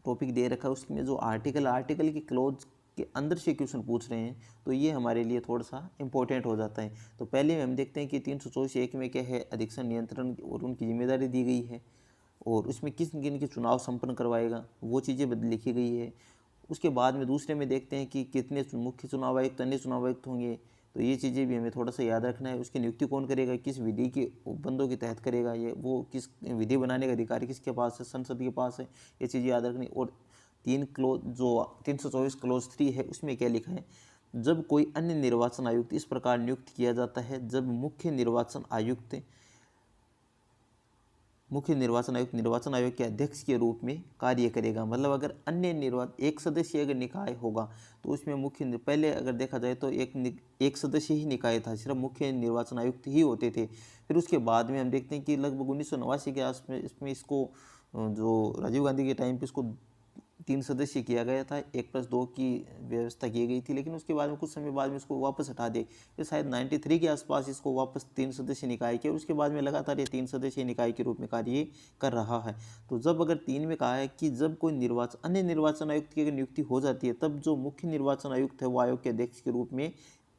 टॉपिक दे रखा है उसमें जो आर्टिकल के क्लोज के अंदर से क्वेश्चन पूछ रहे हैं, तो ये हमारे लिए थोड़ा सा इंपॉर्टेंट हो जाता है। तो पहले हम देखते हैं कि 324(1) में क्या है, अधीक्षण, नियंत्रण और उनकी जिम्मेदारी दी गई है और उसमें किन किन के चुनाव संपन्न करवाएगा वो चीज़ें लिखी गई है। उसके बाद में दूसरे में देखते हैं कि कितने मुख्य चुनाव आयुक्त, अन्य चुनाव आयुक्त होंगे, तो ये चीज़ें भी हमें थोड़ा सा याद रखना है। उसकी नियुक्ति कौन करेगा, किस विधि के उपबंधों के तहत करेगा, ये वो किस विधि बनाने का अधिकार किसके पास है, संसद के पास है, ये चीज़ें याद रखनी। और 324 क्लोज 3 है उसमें क्या लिखा है, जब कोई अन्य निर्वाचन आयुक्त इस प्रकार नियुक्त किया जाता है जब मुख्य निर्वाचन आयुक्त निर्वाचन आयोग के अध्यक्ष के रूप में कार्य करेगा। मतलब अगर अन्य एक सदस्य अगर निकाय होगा तो उसमें मुख्य, पहले अगर देखा जाए तो एक सदस्य ही निकाय था, सिर्फ मुख्य निर्वाचन आयुक्त ही होते थे। फिर उसके बाद में हम देखते हैं कि लगभग 1989 के आस में इसमें इसको जो राजीव गांधी के टाइम पे इसको 3 सदस्य किया गया था, 1+2 की व्यवस्था की गई थी, लेकिन उसके बाद में कुछ समय बाद में इसको वापस हटा दिया। फिर शायद 93 के आसपास इसको वापस 3 सदस्य निकाय किया और उसके बाद में लगातार ये 3 सदस्य निकाय के रूप में कार्य कर रहा है। तो जब अगर 3 में कहा है कि जब कोई अन्य निर्वाचन आयुक्त की अगर नियुक्ति हो जाती है तब जो मुख्य निर्वाचन आयुक्त है वो आयोग के अध्यक्ष के रूप में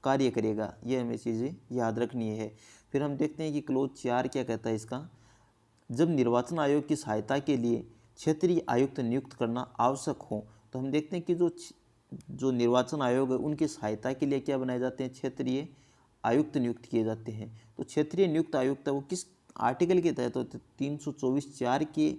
कार्य करेगा, ये हमें चीज़ें याद रखनी है। फिर हम देखते हैं कि क्लोज 4 क्या कहता है इसका, जब निर्वाचन आयोग की सहायता के लिए क्षेत्रीय आयुक्त नियुक्त करना आवश्यक हो, तो हम देखते हैं कि जो निर्वाचन आयोग है उनकी सहायता के लिए क्या बनाए जाते हैं, क्षेत्रीय आयुक्त नियुक्त किए जाते हैं। तो क्षेत्रीय नियुक्त आयुक्त है वो किस आर्टिकल के तहत होते हैं, 324(4) के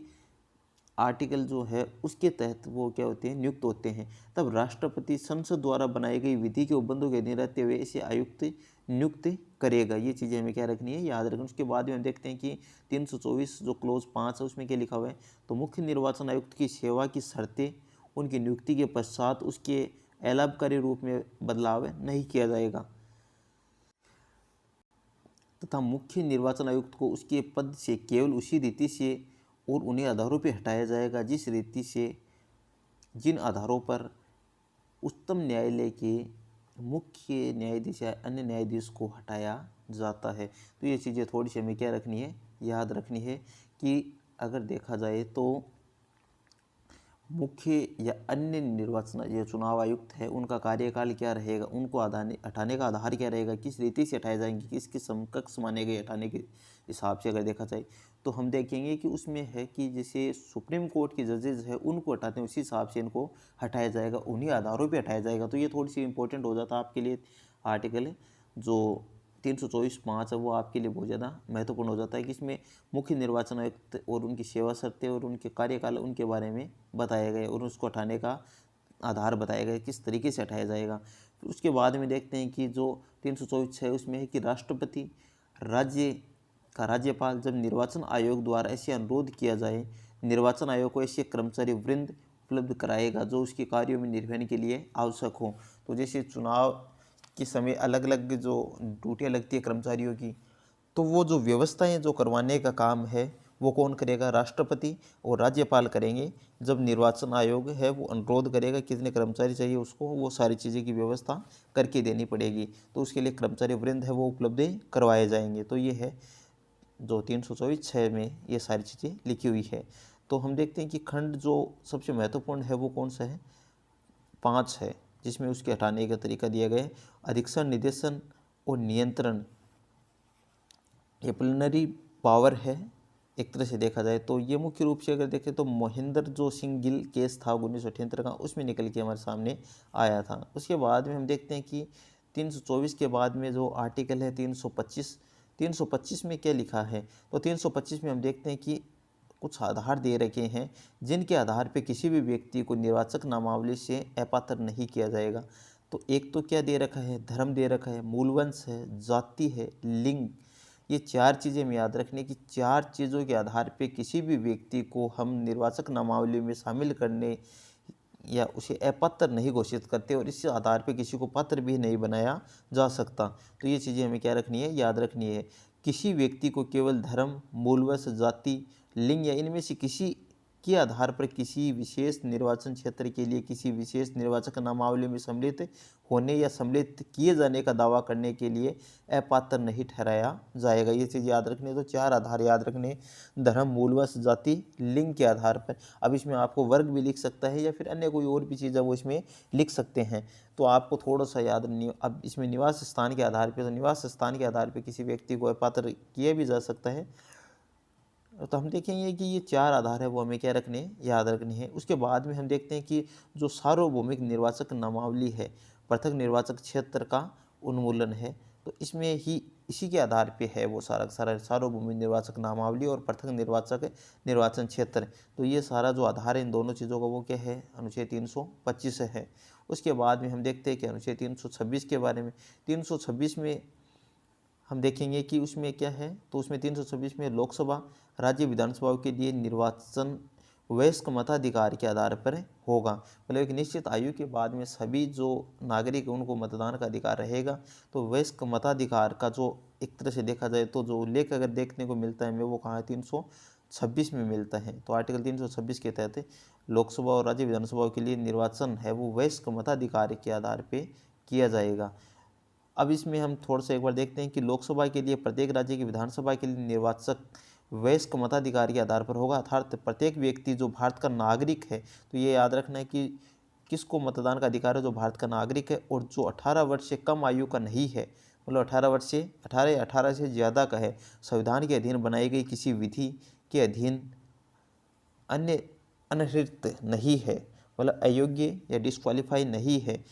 आर्टिकल जो है उसके तहत वो क्या होते हैं, नियुक्त होते हैं। तब राष्ट्रपति संसद द्वारा बनाई गई विधि के उपबंधों के अधीन रहते हुए ऐसे आयुक्त नियुक्त करेगा। ये चीज़ें हमें क्या रखनी है, याद रखनी। उसके बाद में हम देखते हैं कि 324 जो क्लोज 5 है उसमें क्या लिखा हुआ है, तो मुख्य निर्वाचन आयुक्त की सेवा की शर्तें उनकी नियुक्ति के पश्चात उसके अलाभकारी रूप में बदलाव नहीं किया जाएगा तथा मुख्य निर्वाचन आयुक्त को उसके पद से केवल उसी रीति से और उन्हीं आधारों पर हटाया जाएगा जिस रीति से जिन आधारों पर उच्चतम न्यायालय के मुख्य न्यायाधीश या अन्य न्यायाधीश को हटाया जाता है। तो ये चीज़ें थोड़ी सी हमें क्या रखनी है, याद रखनी है कि अगर देखा जाए तो मुख्य या अन्य निर्वाचन या चुनाव आयुक्त है उनका कार्यकाल क्या रहेगा, उनको हटाने का आधार क्या रहेगा, किस रीति से हटाए जाएंगे, किसके समकक्ष माने गए हटाने के हिसाब से अगर देखा जाए तो हम देखेंगे कि उसमें है कि जैसे सुप्रीम कोर्ट के जजेज है उनको हटाते हैं उसी हिसाब से इनको हटाया जाएगा, उन्हीं आधारों पे हटाया जाएगा। तो ये थोड़ी सी इंपॉर्टेंट हो जाता है आपके लिए आर्टिकल जो 324(5) है वो आपके लिए बहुत ज़्यादा महत्वपूर्ण हो जाता है कि इसमें मुख्य निर्वाचन आयुक्त और उनकी सेवा शर्तें और उनके कार्यकाल उनके बारे में बताया गया और उसको हटाने का आधार बताया गया किस तरीके से हटाया जाएगा। फिर उसके बाद में देखते हैं कि जो 324(6) उसमें है कि राष्ट्रपति राज्य का राज्यपाल जब निर्वाचन आयोग द्वारा ऐसे अनुरोध किया जाए, निर्वाचन आयोग को ऐसे कर्मचारी वृंद उपलब्ध कराएगा जो उसके कार्यों में निर्वहन के लिए आवश्यक हो। तो जैसे चुनाव के समय अलग अलग जो ड्यूटियाँ लगती है कर्मचारियों की, तो वो जो व्यवस्थाएं जो करवाने का काम है वो कौन करेगा, राष्ट्रपति और राज्यपाल करेंगे। जब निर्वाचन आयोग है वो अनुरोध करेगा कितने कर्मचारी चाहिए उसको, वो सारी चीज़ें की व्यवस्था करके देनी पड़ेगी, तो उसके लिए कर्मचारी वृंद है वो उपलब्ध करवाए जाएंगे। तो ये है जो 324(6) में ये सारी चीज़ें लिखी हुई है। तो हम देखते हैं कि खंड जो सबसे महत्वपूर्ण है वो कौन सा है, 5 है, जिसमें उसके हटाने का तरीका दिया गया है। अधीक्षण, निदेशन और नियंत्रण ये प्लेनरी पावर है एक तरह से देखा जाए तो। ये मुख्य रूप से अगर देखें तो महेंद्र जो सिंह गिल केस था 1978 का, उसमें निकल के हमारे सामने आया था। उसके बाद में हम देखते हैं कि 324 के बाद में जो आर्टिकल है 325 में क्या लिखा है, तो 325 में हम देखते हैं कि कुछ आधार दे रखे हैं जिनके आधार पर किसी भी व्यक्ति को निर्वाचक नामावली से अपात्र नहीं किया जाएगा। तो एक तो क्या दे रखा है, धर्म दे रखा है, मूलवंश है, जाति है, लिंग, ये 4 चीज़ें हमें याद रखने की। 4 चीज़ों के आधार पे किसी भी व्यक्ति को हम निर्वाचक नामावली में शामिल करने या उसे अपात्र नहीं घोषित करते और इस आधार पे किसी को पात्र भी नहीं बनाया जा सकता। तो ये चीज़ें हमें क्या रखनी है, याद रखनी है। किसी व्यक्ति को केवल धर्म, मूलवंश, जाति, लिंग या इनमें से किसी के आधार पर किसी विशेष निर्वाचन क्षेत्र के लिए किसी विशेष निर्वाचक नामावली में सम्मिलित होने या सम्मिलित किए जाने का दावा करने के लिए अपात्र नहीं ठहराया जाएगा। ये चीज़ याद रखनी है। तो 4 आधार याद रखने, धर्म, मूलवंश, जाति, लिंग के आधार पर। अब इसमें आपको वर्ग भी लिख सकता है या फिर अन्य कोई और भी चीज़ है वो इसमें लिख सकते हैं, तो आपको थोड़ा सा याद नहीं। अब इसमें निवास स्थान के आधार पर, तो निवास स्थान के आधार पर किसी व्यक्ति को अपात्र किया भी जा सकता है। तो हम देखेंगे कि ये 4 आधार है वो हमें क्या रखने, याद रखने हैं। उसके बाद में हम देखते हैं कि जो सार्वभौमिक निर्वाचक नामावली है, पृथक निर्वाचक क्षेत्र का उन्मूलन है, तो इसमें ही इसी के आधार पे है वो सारा सारा सार्वभौमिक निर्वाचक नामावली और पृथक निर्वाचन क्षेत्र। तो ये सारा जो आधार है इन दोनों चीज़ों का वो क्या है, अनुच्छेद 325 है। उसके बाद में हम देखते हैं कि अनुच्छेद 326 के बारे में। 326 में हम देखेंगे कि उसमें क्या है, तो उसमें 326 में लोकसभा, राज्य विधानसभाओं के लिए निर्वाचन वयस्क मताधिकार के आधार पर होगा। मतलब एक निश्चित आयु के बाद में सभी जो नागरिक हैं उनको मतदान का अधिकार रहेगा। तो वयस्क मताधिकार का जो एक तरह से देखा जाए तो जो उल्लेख अगर देखने को मिलता है हमें वो कहाँ है, 326 में मिलता है। तो आर्टिकल 326 के तहत लोकसभा और राज्य विधानसभाओं के लिए निर्वाचन है वो वयस्क मताधिकार के आधार पर किया जाएगा। अब इसमें हम थोड़ा सा एक बार देखते हैं कि लोकसभा के लिए प्रत्येक राज्य की विधानसभा के लिए निर्वाचक वयस्क मताधिकार के आधार पर होगा, अर्थात प्रत्येक व्यक्ति जो भारत का नागरिक है, तो ये याद रखना है कि किसको मतदान का अधिकार है, जो भारत का नागरिक है और जो 18 वर्ष से कम आयु का नहीं है, मतलब 18 से ज़्यादा का है, संविधान के अधीन बनाई गई किसी विधि के अधीन अन्य अनधिकृत नहीं है, मतलब अयोग्य या डिस्क्वालीफाई नहीं है,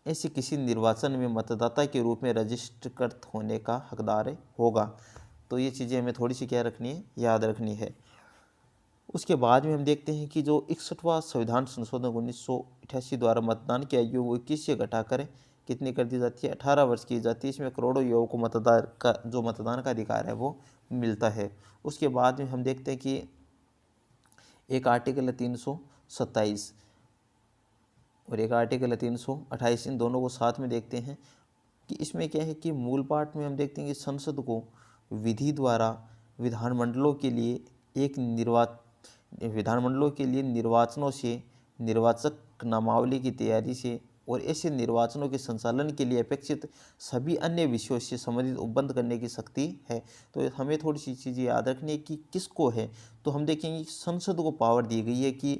ऐसे किसी निर्वाचन में मतदाता के रूप में रजिस्टर्ड होने का हकदार होगा। तो ये चीज़ें हमें थोड़ी सी क्या रखनी है, याद रखनी है। उसके बाद में हम देखते हैं कि जो 61वां संविधान संशोधन 1988 द्वारा मतदान की आयु वो 21 से घटाकर कितनी कर दी जाती है, 18 वर्ष की जाती है। इसमें करोड़ों युवाओं को मतदान का अधिकार है वो मिलता है। उसके बाद में हम देखते हैं कि एक आर्टिकल है 327 और एक आर्टिकल है 328, इन दोनों को साथ में देखते हैं कि इसमें क्या है कि मूल पाठ में हम देखते हैं कि संसद को विधि द्वारा विधानमंडलों के लिए निर्वाचनों से निर्वाचक नामावली की तैयारी से और ऐसे निर्वाचनों के संचालन के लिए अपेक्षित सभी अन्य विषयों से संबंधित उपबंध करने की शक्ति है। तो हमें थोड़ी सी चीज़ें याद रखनी है कि किसको है। तो हम देखेंगे कि संसद को पावर दी गई है कि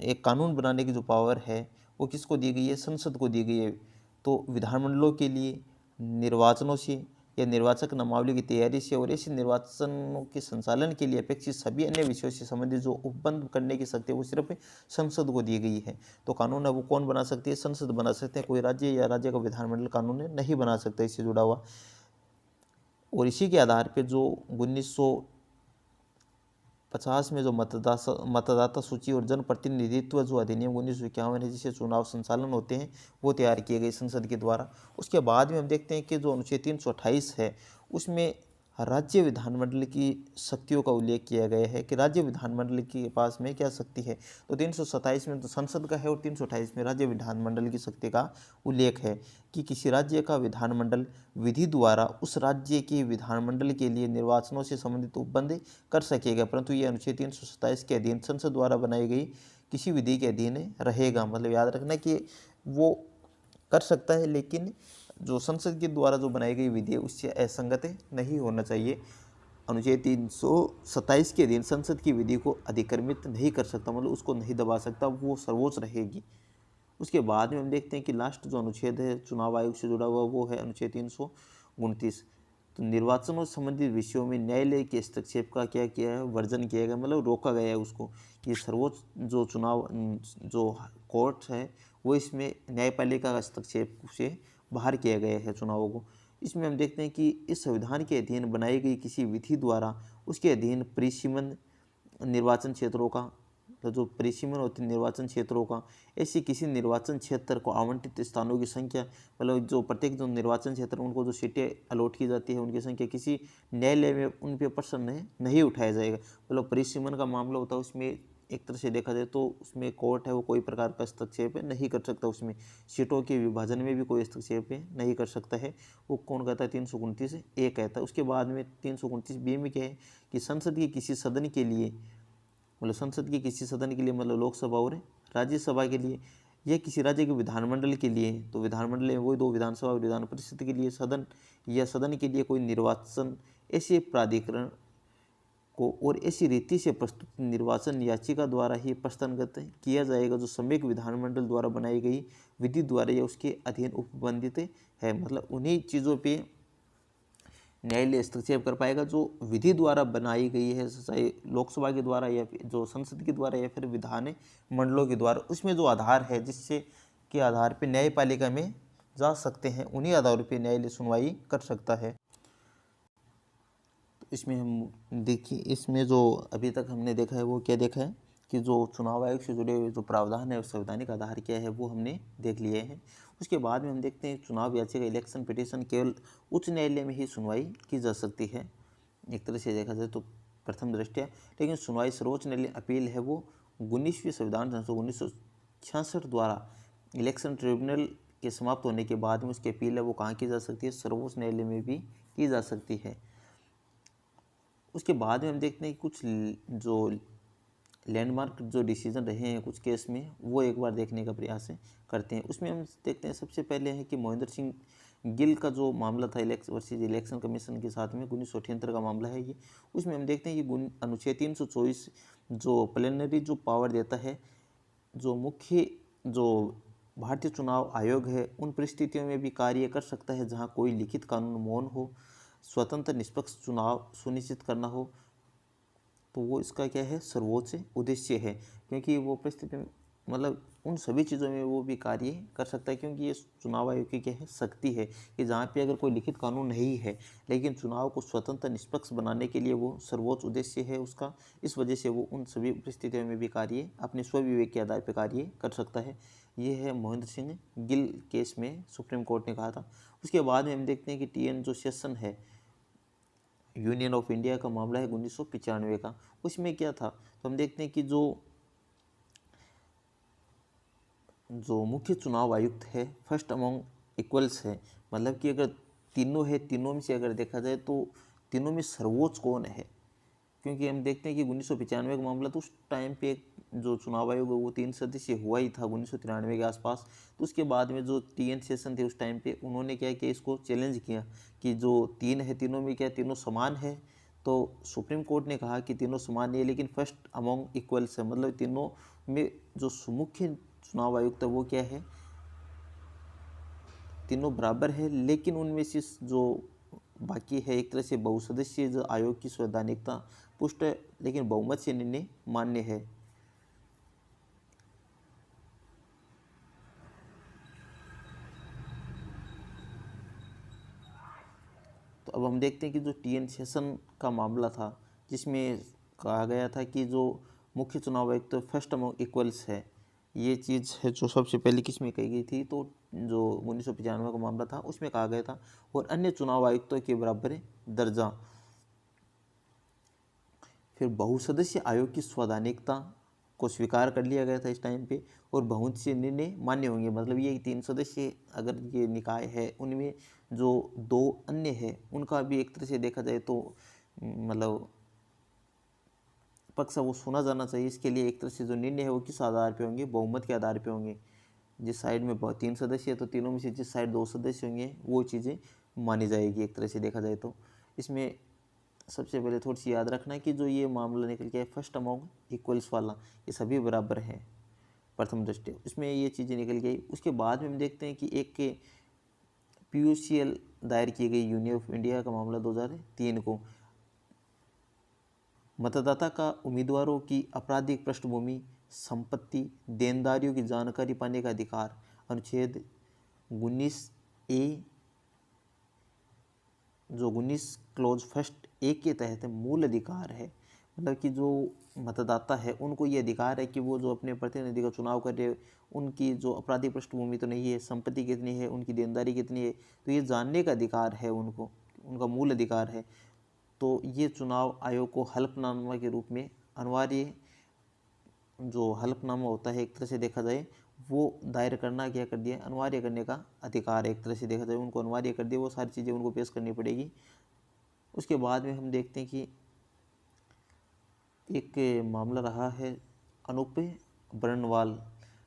एक कानून बनाने की जो पावर है वो किसको दी गई है, संसद को दी गई है। तो विधानमंडलों के लिए निर्वाचनों से या निर्वाचक नामावली की तैयारी से और ऐसे निर्वाचनों के संचालन के लिए अपेक्षित सभी अन्य विषयों से संबंधित जो उपबंध करने की शक्ति है वो सिर्फ संसद को दी गई है। तो कानून है वो कौन बना सकती है, संसद बना सकते हैं, कोई राज्य या राज्य का विधानमंडल कानून नहीं बना सकता इससे जुड़ा हुआ। और इसी के आधार पर जो 1950 में जो मतदाता सूची और जनप्रतिनिधित्व जो अधिनियम 1951 है, जिससे चुनाव संचालन होते हैं, वो तैयार किए गए संसद के द्वारा। उसके बाद में हम देखते हैं कि जो अनुच्छेद 328 है उसमें राज्य विधानमंडल की शक्तियों का उल्लेख किया गया है कि राज्य विधानमंडल के पास में क्या शक्ति है। तो 327 में तो संसद का है और 328 में राज्य विधानमंडल की शक्ति का उल्लेख है कि किसी राज्य का विधानमंडल विधि द्वारा उस राज्य के विधानमंडल के लिए निर्वाचनों से संबंधित उपबंध कर सकेगा, परंतु ये अनुच्छेद 327 के अधीन संसद द्वारा बनाई गई किसी विधि के अधीन रहेगा। मतलब याद रखना कि वो कर सकता है, लेकिन जो संसद के द्वारा जो बनाई गई विधि है उससे असंगत नहीं होना चाहिए। अनुच्छेद 327 के अधीन संसद की विधि को अधिक्रमित नहीं कर सकता, मतलब उसको नहीं दबा सकता, वो सर्वोच्च रहेगी। उसके बाद में हम देखते हैं कि लास्ट जो अनुच्छेद है चुनाव आयोग से जुड़ा हुआ वो है अनुच्छेद 329। तो निर्वाचनों से संबंधित विषयों में न्यायालय के हस्तक्षेप का क्या किया है, वर्जन किया गया, मतलब रोका गया है उसको कि सर्वोच्च जो चुनाव जो कोर्ट है वो इसमें न्यायपालिका का हस्तक्षेप से बाहर किया गया है चुनावों को। इसमें हम देखते हैं कि इस संविधान के अधीन बनाई गई किसी विधि द्वारा उसके अधीन परिसीमन निर्वाचन क्षेत्रों का, तो जो परिसीमन होती है निर्वाचन क्षेत्रों का, ऐसी किसी निर्वाचन क्षेत्र को आवंटित स्थानों की संख्या, मतलब जो प्रत्येक जो निर्वाचन क्षेत्र उनको जो सीटें अलॉट की जाती है उनकी संख्या किसी न्यायालय में उन पर प्रश्न नहीं उठाया जाएगा। मतलब परिसीमन का मामला होता है उसमें एक तरह से देखा जाए तो उसमें कोर्ट है वो कोई प्रकार का हस्तक्षेप नहीं कर सकता, उसमें सीटों के विभाजन में भी कोई हस्तक्षेप नहीं कर सकता है। वो कौन कहता है, 329A कहता है। उसके बाद में 329B में क्या है कि संसद के किसी सदन के लिए, मतलब संसद के किसी सदन के लिए, मतलब लोकसभा और राज्यसभा के लिए, या किसी राज्य के विधानमंडल के लिए, तो विधानमंडल में वही दो विधानसभा और विधान परिषद के लिए सदन या सदन के लिए कोई निर्वाचन ऐसे प्राधिकरण को और ऐसी रीति से प्रस्तुत निर्वाचन याचिका द्वारा ही प्रस्थानगत किया जाएगा जो सम्यक विधानमंडल द्वारा बनाई गई विधि द्वारा या उसके अधीन उपबंधित है। मतलब उन्हीं चीज़ों पे न्यायालय हस्तक्षेप कर पाएगा जो विधि द्वारा बनाई गई है, चाहे लोकसभा के द्वारा या फिर जो संसद के द्वारा या फिर विधान मंडलों के द्वारा। उसमें जो आधार है जिससे के आधार पर न्यायपालिका में जा सकते हैं, उन्हीं आधार पर न्यायालय सुनवाई कर सकता है। इसमें हम देखिए, इसमें जो अभी तक हमने देखा है वो क्या देखा है कि जो चुनाव आयोग से जुड़े हुए जो प्रावधान है उस संवैधानिक आधार क्या है वो हमने देख लिए हैं। उसके बाद में हम देखते हैं चुनाव याचिका इलेक्शन पिटीशन केवल उच्च न्यायालय में ही सुनवाई की जा सकती है एक तरह से देखा जाए तो प्रथम दृष्टया, लेकिन सुनवाई सर्वोच्च न्यायालय अपील है वो 19वीं संविधान संशोधन 1966 द्वारा इलेक्शन ट्रिब्यूनल के समाप्त होने के बाद में उसकी अपील है वो कहाँ की जा सकती है, सर्वोच्च न्यायालय में भी की जा सकती है। उसके बाद में हम देखते हैं कुछ जो लैंडमार्क जो डिसीजन रहे हैं कुछ केस में वो एक बार देखने का प्रयास करते हैं। उसमें हम देखते हैं सबसे पहले है कि मोहिंदर सिंह गिल का जो मामला था वर्सेज इलेक्शन कमीशन के साथ में 1978 का मामला है ये। उसमें हम देखते हैं कि अनुच्छेद 324 जो प्लेनरी जो पावर देता है, जो मुख्य जो भारतीय चुनाव आयोग है उन परिस्थितियों में भी कार्य कर सकता है जहाँ कोई लिखित कानून मौन हो, स्वतंत्र निष्पक्ष चुनाव सुनिश्चित करना हो, तो वो इसका क्या है, सर्वोच्च उद्देश्य है। क्योंकि वो परिस्थिति में मतलब उन सभी चीज़ों में वो भी कार्य कर सकता है, क्योंकि ये चुनाव आयोग की क्या है, शक्ति है कि जहाँ पे अगर कोई लिखित कानून नहीं है लेकिन चुनाव को स्वतंत्र निष्पक्ष बनाने के लिए वो सर्वोच्च उद्देश्य है उसका, इस वजह से वो उन सभी परिस्थितियों में भी कार्य अपने स्वविवेक के आधार पर कार्य कर सकता है। ये है मोहिंदर सिंह गिल केस में सुप्रीम कोर्ट ने कहा था। उसके बाद में हम देखते हैं कि TN जो सेशन है यूनियन ऑफ इंडिया का मामला है 1995 का। उसमें क्या था, तो हम देखते हैं कि जो मुख्य चुनाव आयुक्त है फर्स्ट अमॉन्ग इक्वल्स है, मतलब कि अगर तीनों है, तीनों में से अगर देखा जाए तो तीनों में सर्वोच्च कौन है। क्योंकि हम देखते हैं कि 1995 का मामला तो उस टाइम पे जो चुनाव आयोग है वो 3 सदस्य हुआ ही था 1993 के आसपास। तो उसके बाद में जो TN सेशन थे उस टाइम पे, उन्होंने क्या किया, इसको चैलेंज किया कि जो 3 है तीनों में क्या तीनों समान है। तो सुप्रीम कोर्ट ने कहा कि तीनों समान नहीं है, लेकिन फर्स्ट अमॉन्ग इक्वल्स है, मतलब तीनों में जो मुख्य चुनाव आयुक्त है वो क्या है, तीनों बराबर है। लेकिन उनमें से जो बाकी है एक तरह से बहुसदस्यीय जो आयोग की संवैधानिकता पुष्ट है, लेकिन बहुमत से निर्णय मान्य है। तो अब हम देखते हैं कि जो TN सेशन का मामला था, जिसमें कहा गया था कि जो मुख्य चुनाव आयुक्त तो फर्स्ट अमॉन्ग इक्वल्स है, ये चीज़ है जो सबसे पहली किस में कही गई थी। तो जो 1995 का मामला था उसमें कहा गया था, और अन्य चुनाव आयुक्तों के बराबर दर्जा। फिर बहुसदस्य आयोग की संवैधानिकता को स्वीकार कर लिया गया था इस टाइम पे, और बहुत से निर्णय मान्य होंगे। मतलब ये 3 सदस्य अगर ये निकाय है, उनमें जो 2 अन्य है उनका भी एक तरह से देखा जाए तो मतलब पक्ष वो सुना जाना चाहिए। इसके लिए एक तरह से जो निर्णय है वो किस आधार पे होंगे, बहुमत के आधार पे होंगे। जिस साइड में 3 सदस्य है तो तीनों में से जिस साइड 2 सदस्य होंगे वो चीज़ें मानी जाएगी एक तरह से देखा जाए तो। इसमें सबसे पहले थोड़ी सी याद रखना है कि जो ये मामला निकल के फर्स्ट अमॉन्ग इक्वल्स वाला, ये सभी बराबर हैं प्रथम दृष्टया, इसमें ये चीज़ें निकल गई। उसके बाद में हम देखते हैं कि एक PUCL दायर की गई यूनियन ऑफ इंडिया का मामला 2003 को, मतदाता का उम्मीदवारों की आपराधिक पृष्ठभूमि, संपत्ति, देनदारियों की जानकारी पाने का अधिकार, अनुच्छेद 19A जो 19 क्लोज फर्स्ट ए के तहत मूल अधिकार है। मतलब कि जो मतदाता है उनको ये अधिकार है कि वो जो अपने प्रतिनिधि का चुनाव कर रहे हैं, उनकी जो आपराधिक पृष्ठभूमि तो नहीं है, संपत्ति कितनी है, उनकी देनदारी कितनी है, तो ये जानने का अधिकार है उनको, उनका मूल अधिकार है। तो ये चुनाव आयोग को हलफनामा के रूप में अनिवार्य, जो हलफनामा होता है एक तरह से देखा जाए, वो दायर करना क्या कर दिया, अनिवार्य करने का अधिकार है एक तरह से देखा जाए, उनको अनिवार्य कर दिया, वो सारी चीज़ें उनको पेश करनी पड़ेगी। उसके बाद में हम देखते हैं कि एक मामला रहा है Anoop Barnwal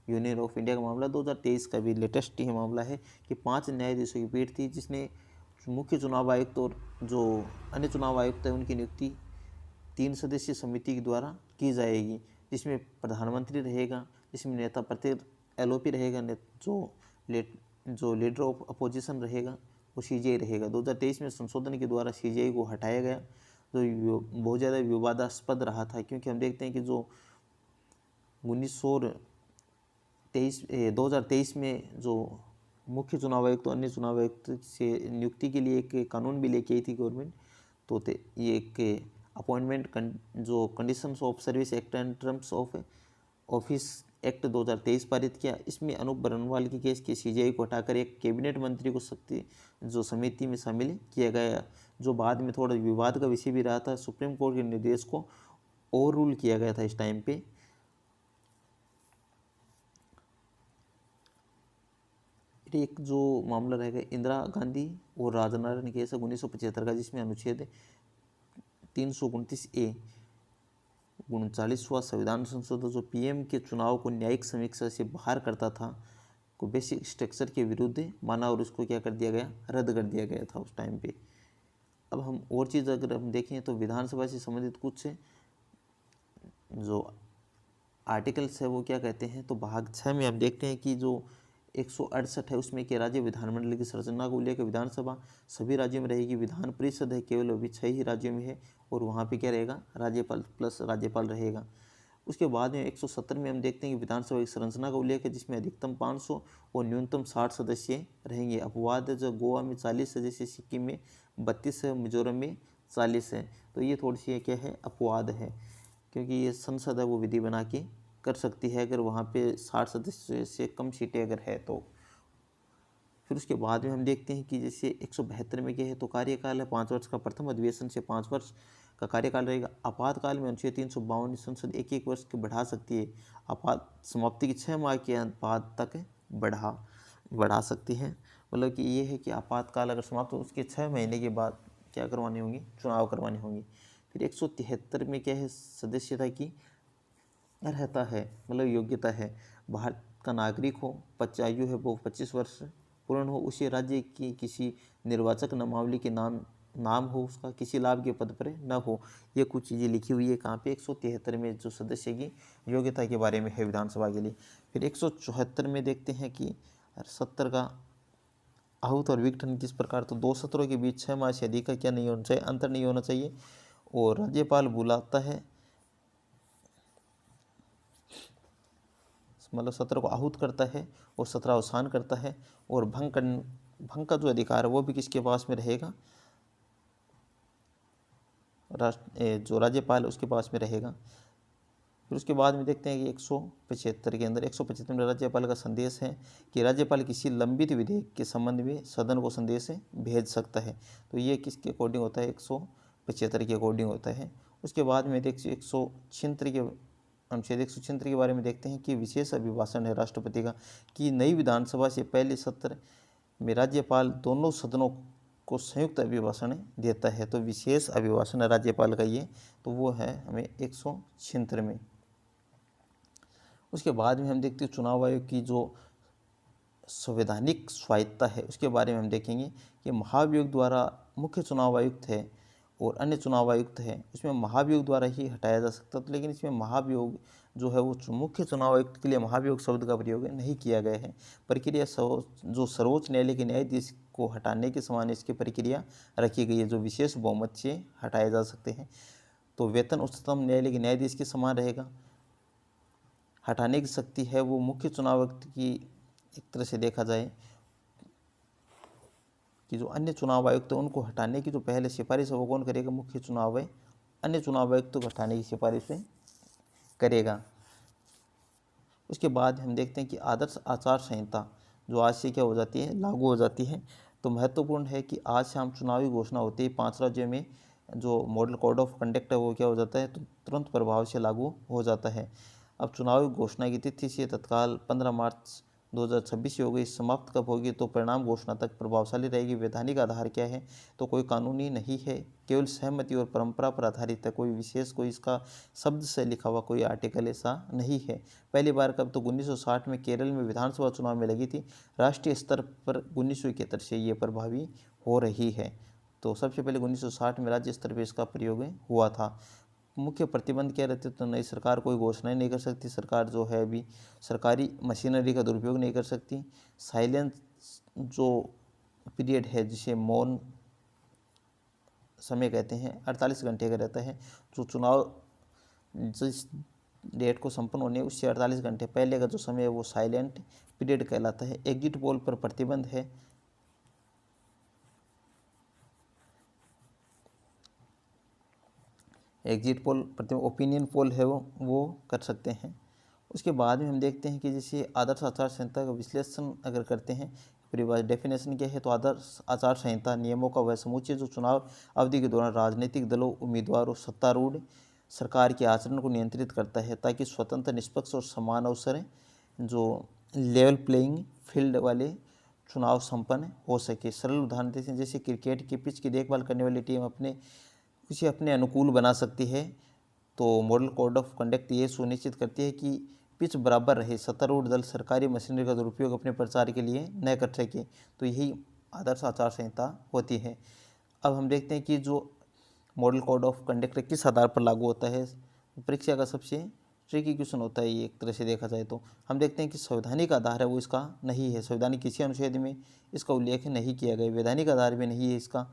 Union of India का मामला 2023 का भी लेटेस्ट ही मामला है कि 5 न्यायाधीशों की पीठ थी जिसने मुख्य चुनाव आयुक्त और जो अन्य चुनाव आयुक्त है उनकी नियुक्ति 3 सदस्यीय समिति के द्वारा की जाएगी, जिसमें प्रधानमंत्री रहेगा, जिसमें नेता प्रत्येक LOP रहेगा, जो लीडर ऑफ अपोजिशन रहेगा वो CJI रहेगा। 2023 में संशोधन के द्वारा CJI को हटाया गया, जो बहुत ज़्यादा विवादास्पद रहा था, क्योंकि हम देखते हैं कि जो 2023 में जो मुख्य चुनाव आयुक्त तो अन्य चुनाव आयुक्त से नियुक्ति के लिए एक कानून भी लेके आई थी गवर्नमेंट। तो ये एक अपॉइंटमेंट जो conditions of service act and terms of office act 2023 पारित किया। इसमें अनूप बर्नवाल के केस के CJI को हटाकर एक कैबिनेट मंत्री को जो समिति में शामिल किया गया, जो बाद में थोड़ा विवाद का विषय भी रहा था। सुप्रीम कोर्ट के निर्देश को ओवर रूल किया गया था इस टाइम पे। एक जो मामला रहेगा इंदिरा गांधी और राजनारायण केस 1975 का, जिसमें अनुच्छेद 329A 39वां संविधान संशोधन जो PM के चुनाव को न्यायिक समीक्षा से बाहर करता था को बेसिक स्ट्रक्चर के विरुद्ध माना, और उसको क्या कर दिया गया, रद्द कर दिया गया था उस टाइम पे। अब हम और चीज़ अगर हम देखें तो विधानसभा से संबंधित कुछ जो आर्टिकल्स है वो क्या कहते हैं, तो भाग 6 में हम देखते हैं कि जो 168 है उसमें कि राज्य विधानमंडल की संरचना को लेकर विधानसभा सभी राज्यों में रहेगी, विधान परिषद है केवल अभी 6 ही राज्यों में है, और वहाँ पे क्या रहेगा, राज्यपाल प्लस राज्यपाल रहेगा। उसके बाद में 170 में हम देखते हैं कि विधानसभा की संरचना का उल्लेख है, जिसमें अधिकतम 500 और न्यूनतम 60 सदस्य रहेंगे। अपवाद है जो गोवा में 40 सदस्य, सिक्किम में 32 है, मिजोरम में 40 है। तो ये थोड़ी सी क्या है, अपवाद है, क्योंकि ये संसद है वो विधि बना के कर सकती है अगर वहाँ पे 60 सदस्य से कम सीटें अगर है तो। फिर उसके बाद में हम देखते हैं कि जैसे 172 में क्या है, तो कार्यकाल है 5 वर्ष का, प्रथम अधिवेशन से 5 वर्ष का कार्यकाल रहेगा। आपातकाल में अनुच्छेद 352 संसद एक वर्ष के बढ़ा सकती है, आपात समाप्ति की 6 माह के बाद तक बढ़ा सकती है। मतलब कि ये है कि आपातकाल अगर समाप्त हो उसके 6 महीने के बाद क्या करवानी होंगी, चुनाव करवाने होंगे। फिर 173 में क्या है, सदस्यता की रहता है, मतलब योग्यता है। भारत का नागरिक हो, आयु है वो 25 वर्ष पूर्ण हो, उसी राज्य की किसी निर्वाचक नामावली के नाम हो, उसका किसी लाभ के पद पर न हो। ये कुछ चीज़ें लिखी हुई है कहाँ पे, 173 में जो सदस्य की योग्यता के बारे में है विधानसभा के लिए। फिर 174 में देखते हैं कि 70 का आहूत और विघटन किस प्रकार, तो 2 सत्रों के बीच 6 माह से अधिक का क्या नहीं होना चाहिए, अंतर नहीं होना चाहिए। और राज्यपाल बुलाता है, मतलब सत्र को आहूत करता है और सत्र अवसान करता है। और भंग का जो अधिकार है वो भी किसके पास में रहेगा, जो राज्यपाल उसके पास में रहेगा। फिर उसके बाद में देखते हैं कि 175 के अंदर 175 में राज्यपाल का संदेश है कि राज्यपाल किसी लंबित विधेयक के संबंध में सदन को संदेश भेज सकता है। तो ये किसके अकॉर्डिंग होता है, 175 के अकॉर्डिंग होता है। उसके बाद में देखिए 176 के अनुच्छेद 176 के बारे में देखते हैं कि विशेष अभिभाषण है राष्ट्रपति का, कि नई विधानसभा से पहले सत्र में राज्यपाल दोनों सदनों को संयुक्त अभिभाषण देता है। तो विशेष अभिभाषण राज्यपाल का ये, तो वो है हमें 176 में। उसके बाद में हम देखते हैं चुनाव आयोग की जो संवैधानिक स्वायत्ता है उसके बारे में हम देखेंगे कि महाभियोग द्वारा मुख्य चुनाव आयुक्त है और अन्य चुनाव आयुक्त है, उसमें महाभियोग द्वारा ही हटाया जा सकता है। तो लेकिन इसमें महाभियोग जो है वो मुख्य चुनाव आयुक्त के लिए महाभियोग शब्द का प्रयोग नहीं किया गया है। प्रक्रिया जो सर्वोच्च न्यायालय के न्यायाधीश को हटाने के समान इसकी प्रक्रिया रखी गई है, जो विशेष बहुमत से हटाए जा सकते हैं। तो वेतन उच्चतम न्यायालय के न्यायाधीश के समान रहेगा। हटाने की शक्ति है वो मुख्य चुनाव आयुक्त की, एक तरह से देखा जाए कि जो अन्य चुनाव आयुक्त है उनको हटाने की जो पहले सिफारिश है वो कौन करेगा, मुख्य चुनाव है अन्य चुनाव आयुक्त को हटाने की सिफारिश करेगा। उसके बाद हम देखते हैं कि आदर्श आचार संहिता जो आज से क्या हो जाती है, लागू हो जाती है। तो महत्वपूर्ण है कि आज से हम चुनावी घोषणा होती है 5 राज्यों में जो मॉडल कोड ऑफ कंडक्ट है वो क्या हो जाता है, तो तुरंत प्रभाव से लागू हो जाता है। अब चुनावी घोषणा की तिथि से तत्काल 15 मार्च 2026 ही हो गई, समाप्त कब होगी, तो परिणाम घोषणा तक प्रभावशाली रहेगी। वैधानिक आधार क्या है, तो कोई कानूनी नहीं है, केवल सहमति और परंपरा पर आधारित है। कोई विशेष कोई इसका शब्द से लिखा हुआ कोई आर्टिकल ऐसा नहीं है। पहली बार कब, तो 1960 में केरल में विधानसभा चुनाव में लगी थी। राष्ट्रीय स्तर पर 1971 से ये प्रभावी हो रही है। तो सबसे पहले 1960 में राज्य स्तर पर इसका प्रयोग हुआ था। मुख्य प्रतिबंध क्या रहते, तो नई सरकार कोई घोषणाएं नहीं कर सकती। सरकार जो है अभी सरकारी मशीनरी का दुरुपयोग नहीं कर सकती। साइलेंस जो पीरियड है जिसे मौन समय कहते हैं 48 घंटे का रहता है। जो चुनाव जिस डेट को संपन्न होने उससे 48 घंटे पहले का जो समय है वो साइलेंट पीरियड कहलाता है। एग्जिट पोल पर प्रतिबंध है। एग्जिट पोल ओपिनियन पोल है वो कर सकते हैं। उसके बाद में हम देखते हैं कि जैसे आदर्श आचार संहिता का विश्लेषण अगर करते हैं, परिभाषा डेफिनेशन क्या है, तो आदर्श आचार संहिता नियमों का वह समुच्चय जो चुनाव अवधि के दौरान राजनीतिक दलों, उम्मीदवारों, सत्तारूढ़ सरकार के आचरण को नियंत्रित करता है, ताकि स्वतंत्र, निष्पक्ष और समान अवसर जो लेवल प्लेइंग फील्ड वाले चुनाव संपन्न हो सके। सरल उदाहरण देते हैं, जैसे क्रिकेट की पिच की देखभाल करने वाली टीम उसे अपने अनुकूल बना सकती है। तो मॉडल कोड ऑफ कंडक्ट ये सुनिश्चित करती है कि पिच बराबर रहे, सत्तारूढ़ दल सरकारी मशीनरी का दुरुपयोग अपने प्रचार के लिए न कर सके। तो यही आदर्श आचार संहिता होती है। अब हम देखते हैं कि जो मॉडल कोड ऑफ कंडक्ट किस आधार पर लागू होता है। परीक्षा का सबसे ट्रिकी क्वेश्चन होता है ये, एक तरह से देखा जाए तो। हम देखते हैं कि संवैधानिक आधार है वो इसका नहीं है, संवैधानिक किसी अनुच्छेद में इसका उल्लेख नहीं किया गया। वैधानिक आधार भी नहीं है इसका।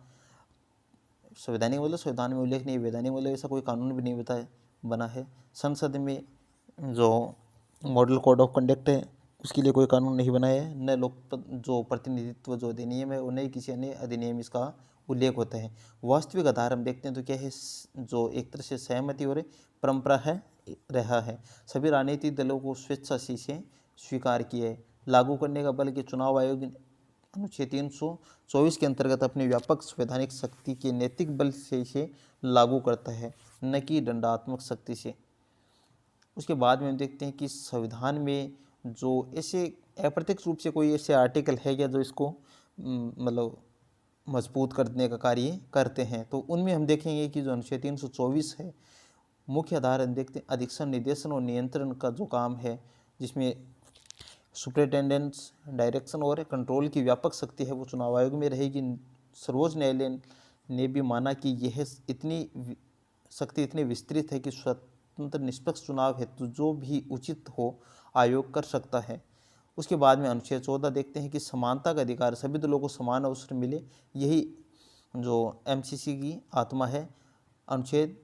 संवैधानिक मतलब संविधान में उल्लेख नहीं, वैधानिक मतलब ऐसा कोई कानून भी नहीं बना है। संसद में जो मॉडल कोड ऑफ कंडक्ट है उसके लिए कोई कानून नहीं बनाया है। न जो प्रतिनिधित्व जो अधिनियम है उन्हें किसी अन्य अधिनियम इसका उल्लेख होता है। वास्तविक आधार हम देखते हैं तो क्या है, जो एक तरह से सहमति और परंपरा है रहा है। सभी राजनीतिक दलों को स्वेच्छा से इसे स्वीकार किया है। लागू करने का बल के चुनाव आयोग अनुच्छेद 324 के अंतर्गत अपनी व्यापक संवैधानिक शक्ति के नैतिक बल से इसे लागू करता है, न कि दंडात्मक शक्ति से। उसके बाद में हम देखते हैं कि संविधान में जो ऐसे अप्रत्यक्ष रूप से कोई ऐसे आर्टिकल है क्या जो इसको मतलब मजबूत करने का कार्य करते हैं। तो उनमें हम देखेंगे कि जो अनुच्छेद 324 है मुख्य आधार हम देखते हैं अधीक्षण, निर्देशन और नियंत्रण का जो काम है, जिसमें सुपरिटेंडेंट्स, डायरेक्शन और कंट्रोल की व्यापक शक्ति है वो चुनाव आयोग में रहेगी। सर्वोच्च न्यायालय ने भी माना कि यह शक्ति इतनी विस्तृत है कि स्वतंत्र निष्पक्ष चुनाव हेतु जो भी उचित हो आयोग कर सकता है। उसके बाद में अनुच्छेद 14 देखते हैं कि समानता का अधिकार, सभी दलों को समान अवसर मिले, यही जो एमसीसी की आत्मा है। अनुच्छेद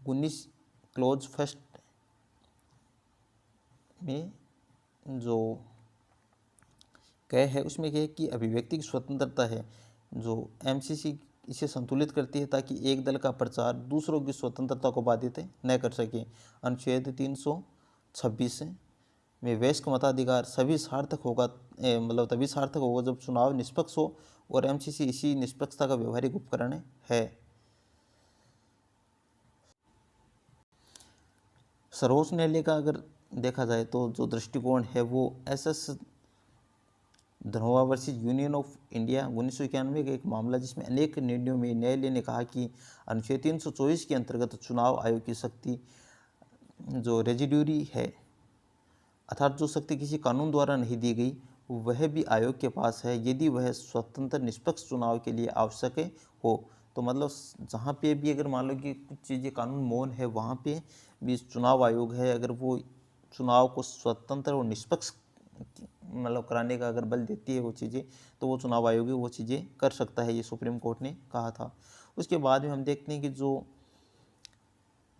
19 क्लोज फर्स्ट में जो कह है उसमें कह कि अभिव्यक्ति की स्वतंत्रता है जो एमसीसी इसे संतुलित करती है ताकि एक दल का प्रचार दूसरों की स्वतंत्रता को बाधित न कर सके। अनुच्छेद 326 में वयस्क मताधिकार सभी सार्थक होगा, मतलब तभी सार्थक होगा जब चुनाव निष्पक्ष हो, और एमसीसी इसी निष्पक्षता का व्यवहारिक उपकरण है। सर्वोच्च न्यायालय का अगर देखा जाए तो जो दृष्टिकोण है वो SS Dhanoa versus union of India 1991 का एक मामला, जिसमें अनेक निर्णयों में न्यायालय ने कहा कि अनुच्छेद 324 के अंतर्गत चुनाव आयोग की शक्ति जो रेजिड्यूरी है, अर्थात जो शक्ति किसी कानून द्वारा नहीं दी गई, वह भी आयोग के पास है यदि वह स्वतंत्र निष्पक्ष चुनाव के लिए आवश्यक हो। तो मतलब जहाँ पे भी अगर मान लो कि कुछ चीज़ें कानून मौन है, वहाँ पे भी चुनाव आयोग है, अगर वो चुनाव को स्वतंत्र और निष्पक्ष मतलब कराने का अगर बल देती है वो चीज़ें, तो वो चुनाव आयोग वो चीज़ें कर सकता है, ये सुप्रीम कोर्ट ने कहा था। उसके बाद में हम देखते हैं कि जो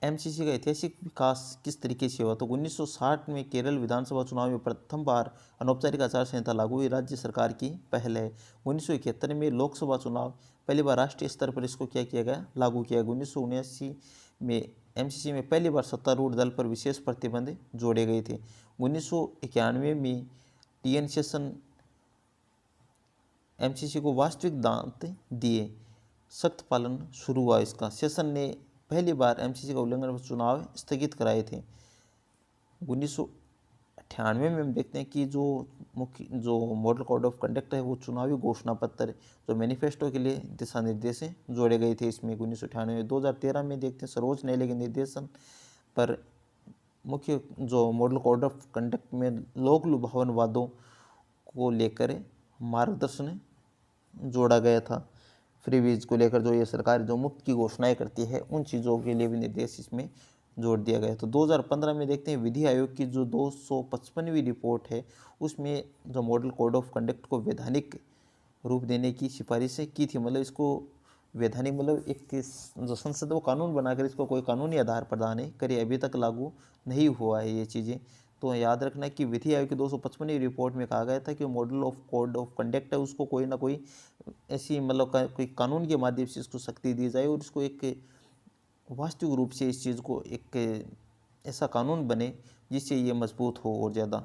एमसीसी का ऐतिहासिक विकास किस तरीके से हुआ। तो 1960 में केरल विधानसभा चुनाव में प्रथम बार अनौपचारिक आचार संहिता लागू हुई, राज्य सरकार की पहल है। 1971 में लोकसभा चुनाव पहली बार राष्ट्रीय स्तर पर इसको क्या किया गया, लागू किया गया। 1979 में एमसीसी में पहली बार सत्तारूढ़ दल पर विशेष प्रतिबंध जोड़े गए थे। 1991 में टीएन शेषन एमसीसी को वास्तविक दांत दिए, सख्त पालन शुरू हुआ इसका। शेषन ने पहली बार एमसीसी का उल्लंघन पर चुनाव स्थगित कराए थे। 1998 में हम देखते हैं कि जो मॉडल कोड ऑफ कंडक्ट है वो चुनावी घोषणा पत्र जो मैनिफेस्टो के लिए दिशा निर्देश जोड़े गए थे इसमें 1998 में। 2013 में देखते हैं सर्वोच्च न्यायालय के निर्देशन पर मुख्य जो मॉडल कोड ऑफ कंडक्ट में लोक लुभावन वादों को लेकर मार्गदर्शन जोड़ा गया था। फ्रीबीज को लेकर जो ये सरकार जो मुफ्त की घोषणाएं करती है उन चीज़ों के लिए भी निर्देश इसमें जोड़ दिया गया। तो 2015 में देखते हैं विधि आयोग की जो 255वीं रिपोर्ट है उसमें जो मॉडल कोड ऑफ कंडक्ट को वैधानिक रूप देने की सिफारिशें की थी। मतलब इसको वैधानिक मतलब एक जो संसद वो कानून बनाकर इसको कोई कानूनी आधार प्रदान करे, अभी तक लागू नहीं हुआ है ये चीज़ें। तो याद रखना कि विधि आयोग की 255वीं रिपोर्ट में कहा गया था कि model of code of conduct है उसको कोई ना कोई ऐसी मतलब कोई कानून के माध्यम से इसको शक्ति दी जाए और इसको एक वास्तविक रूप से इस चीज़ को एक ऐसा कानून बने जिससे ये मजबूत हो और ज़्यादा,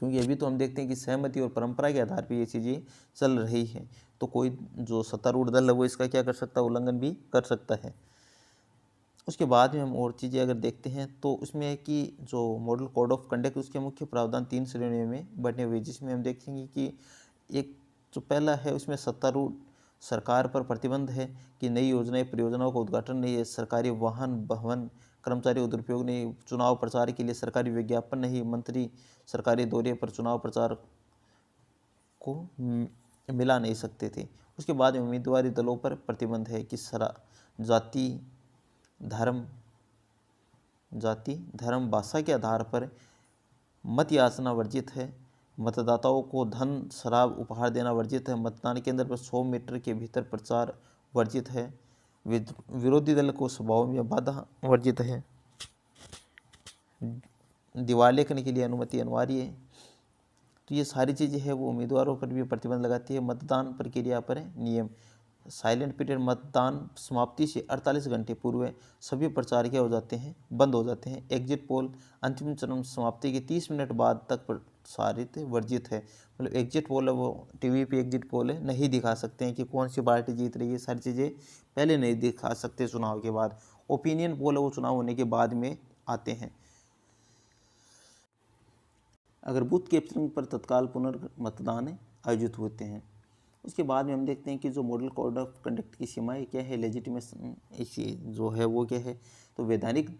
क्योंकि अभी तो हम देखते हैं कि सहमति और परंपरा के आधार पर ये चीज़ें चल रही हैं। तो कोई जो सत्तारूढ़ दल है वो इसका क्या कर सकता है, उल्लंघन भी कर सकता है। उसके बाद में हम और चीज़ें अगर देखते हैं तो उसमें है कि जो मॉडल कोड ऑफ कंडक्ट उसके मुख्य प्रावधान 3 श्रेणियों में बने हुए, जिसमें हम देखेंगे कि एक जो पहला है उसमें सत्तारूढ़ सरकार पर प्रतिबंध है कि नई योजनाएं परियोजनाओं का उद्घाटन नहीं है, सरकारी वाहन भवन कर्मचारी दुरुपयोग नहीं, चुनाव प्रचार के लिए सरकारी विज्ञापन नहीं, मंत्री सरकारी दौरे पर चुनाव प्रचार को मिला नहीं सकते थे। उसके बाद उम्मीदवारी दलों पर प्रतिबंध है कि जाति धर्म भाषा के आधार पर मत याचना वर्जित है, मतदाताओं को धन शराब उपहार देना वर्जित है, मतदान केंद्र पर 100 मीटर के भीतर प्रचार वर्जित है, विरोधी दल को सभाओं में बाधा वर्जित है, दीवार लेखन के लिए अनुमति अनिवार्य है। तो ये सारी चीज़ें हैं वो उम्मीदवारों पर भी प्रतिबंध लगाती है। मतदान प्रक्रिया पर नियम, साइलेंट पीरियड मतदान समाप्ति से 48 घंटे पूर्व सभी प्रचार क्या हो जाते हैं, बंद हो जाते हैं। एग्जिट पोल अंतिम चरण समाप्ति के 30 मिनट बाद तक प्रसारित वर्जित है। मतलब एग्जिट पोल है वो टीवी पे एग्जिट पोल है नहीं दिखा सकते हैं कि कौन सी पार्टी जीत रही है, सारी चीज़ें पहले नहीं दिखा सकते चुनाव के बाद। ओपिनियन पोल है वो चुनाव होने के बाद में आते हैं। अगर बूथ कैप्चरिंग पर तत्काल पुनर्मतदान आयोजित होते हैं। उसके बाद में हम देखते हैं कि जो मॉडल कोड ऑफ कंडक्ट की सीमाएँ क्या है, लेजिटिमेशन इसी जो है वो क्या है। तो वैधानिक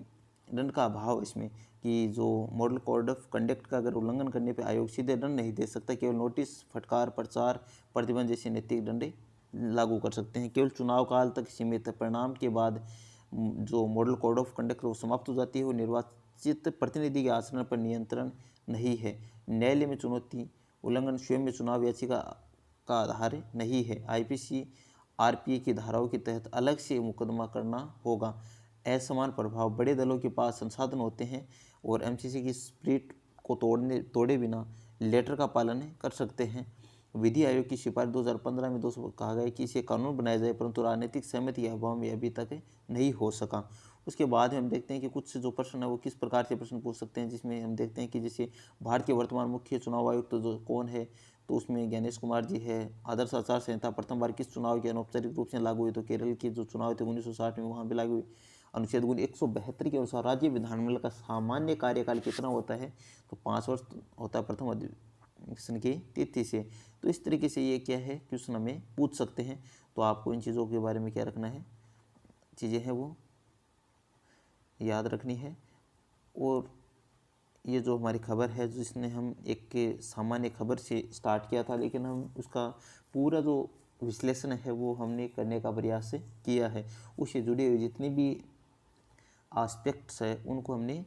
दंड का अभाव इसमें कि जो मॉडल कोड ऑफ कंडक्ट का अगर उल्लंघन करने पर आयोग सीधे दंड नहीं दे सकता, केवल नोटिस, फटकार, प्रचार, प्रतिबंध जैसे नैतिक दंड लागू कर सकते हैं। केवल चुनाव काल तक सीमित है। परिणाम के बाद जो मॉडल कोड ऑफ कंडक्ट वो समाप्त हो जाती है। वो निर्वाचित प्रतिनिधि के आचरण पर नियंत्रण नहीं है। न्यायालय में चुनौती उल्लंघन स्वयं में चुनाव याचिका का आधार नहीं है। आईपीसी आरपीए की धाराओं के तहत अलग से मुकदमा करना होगा। असमान प्रभाव, बड़े दलों के पास संसाधन होते हैं और एमसीसी की स्प्रिट को तोड़े बिना लेटर का पालन कर सकते हैं। विधि आयोग की सिफारिश 2015 में 200 कहा गया कि इसे कानून बनाया जाए, परंतु राजनीतिक सहमति के अभाव में अभी तक नहीं हो सका। उसके बाद हम देखते हैं कि कुछ जो प्रश्न है वो किस प्रकार से प्रश्न पूछ सकते हैं, जिसमें हम देखते हैं कि जैसे भारत के वर्तमान मुख्य चुनाव आयुक्त जो कौन है, तो उसमें ज्ञानेश कुमार जी है। आदर्श आचार संहिता प्रथम बार किस चुनाव के अनौपचारिक रूप से लागू हुई, तो केरल के जो चुनाव थे 1960 में वहाँ पर लागू हुई। अनुच्छेद 172 के अनुसार राज्य विधानमंडल का सामान्य कार्यकाल कितना होता है, तो 5 वर्ष होता है प्रथम अधिवेशन की तिथि से। तो इस तरीके से ये क्या है क्वेश्चन हमें पूछ सकते हैं। तो आपको इन चीज़ों के बारे में क्या रखना है, चीज़ें हैं वो याद रखनी है। और ये जो हमारी खबर है, जिसने हम एक सामान्य खबर से स्टार्ट किया था, लेकिन हम उसका पूरा जो विश्लेषण है वो हमने करने का प्रयास किया है। उससे जुड़े हुए जितने भी एस्पेक्ट्स है उनको हमने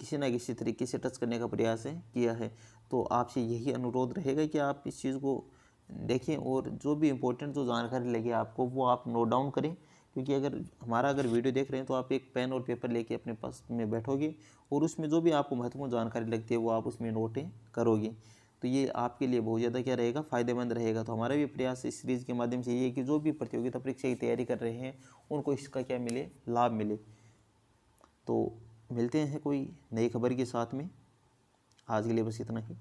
किसी ना किसी तरीके से टच करने का प्रयास किया है। तो आपसे यही अनुरोध रहेगा कि आप इस चीज़ को देखें और जो भी इम्पोर्टेंट जो जानकारी लगे आपको वो आप नोट डाउन करें। क्योंकि अगर वीडियो देख रहे हैं तो आप एक पेन और पेपर लेके अपने पास में बैठोगे और उसमें जो भी आपको महत्वपूर्ण जानकारी लगती है वो आप उसमें नोटें करोगे। तो ये आपके लिए बहुत ज़्यादा क्या रहेगा, फ़ायदेमंद रहेगा। तो हमारा भी प्रयास इस सीरीज़ के माध्यम से ये है कि जो भी प्रतियोगिता परीक्षा की तैयारी कर रहे हैं उनको इसका क्या मिले, लाभ मिले। तो मिलते हैं कोई नई खबर के साथ में। आज के लिए बस इतना ही।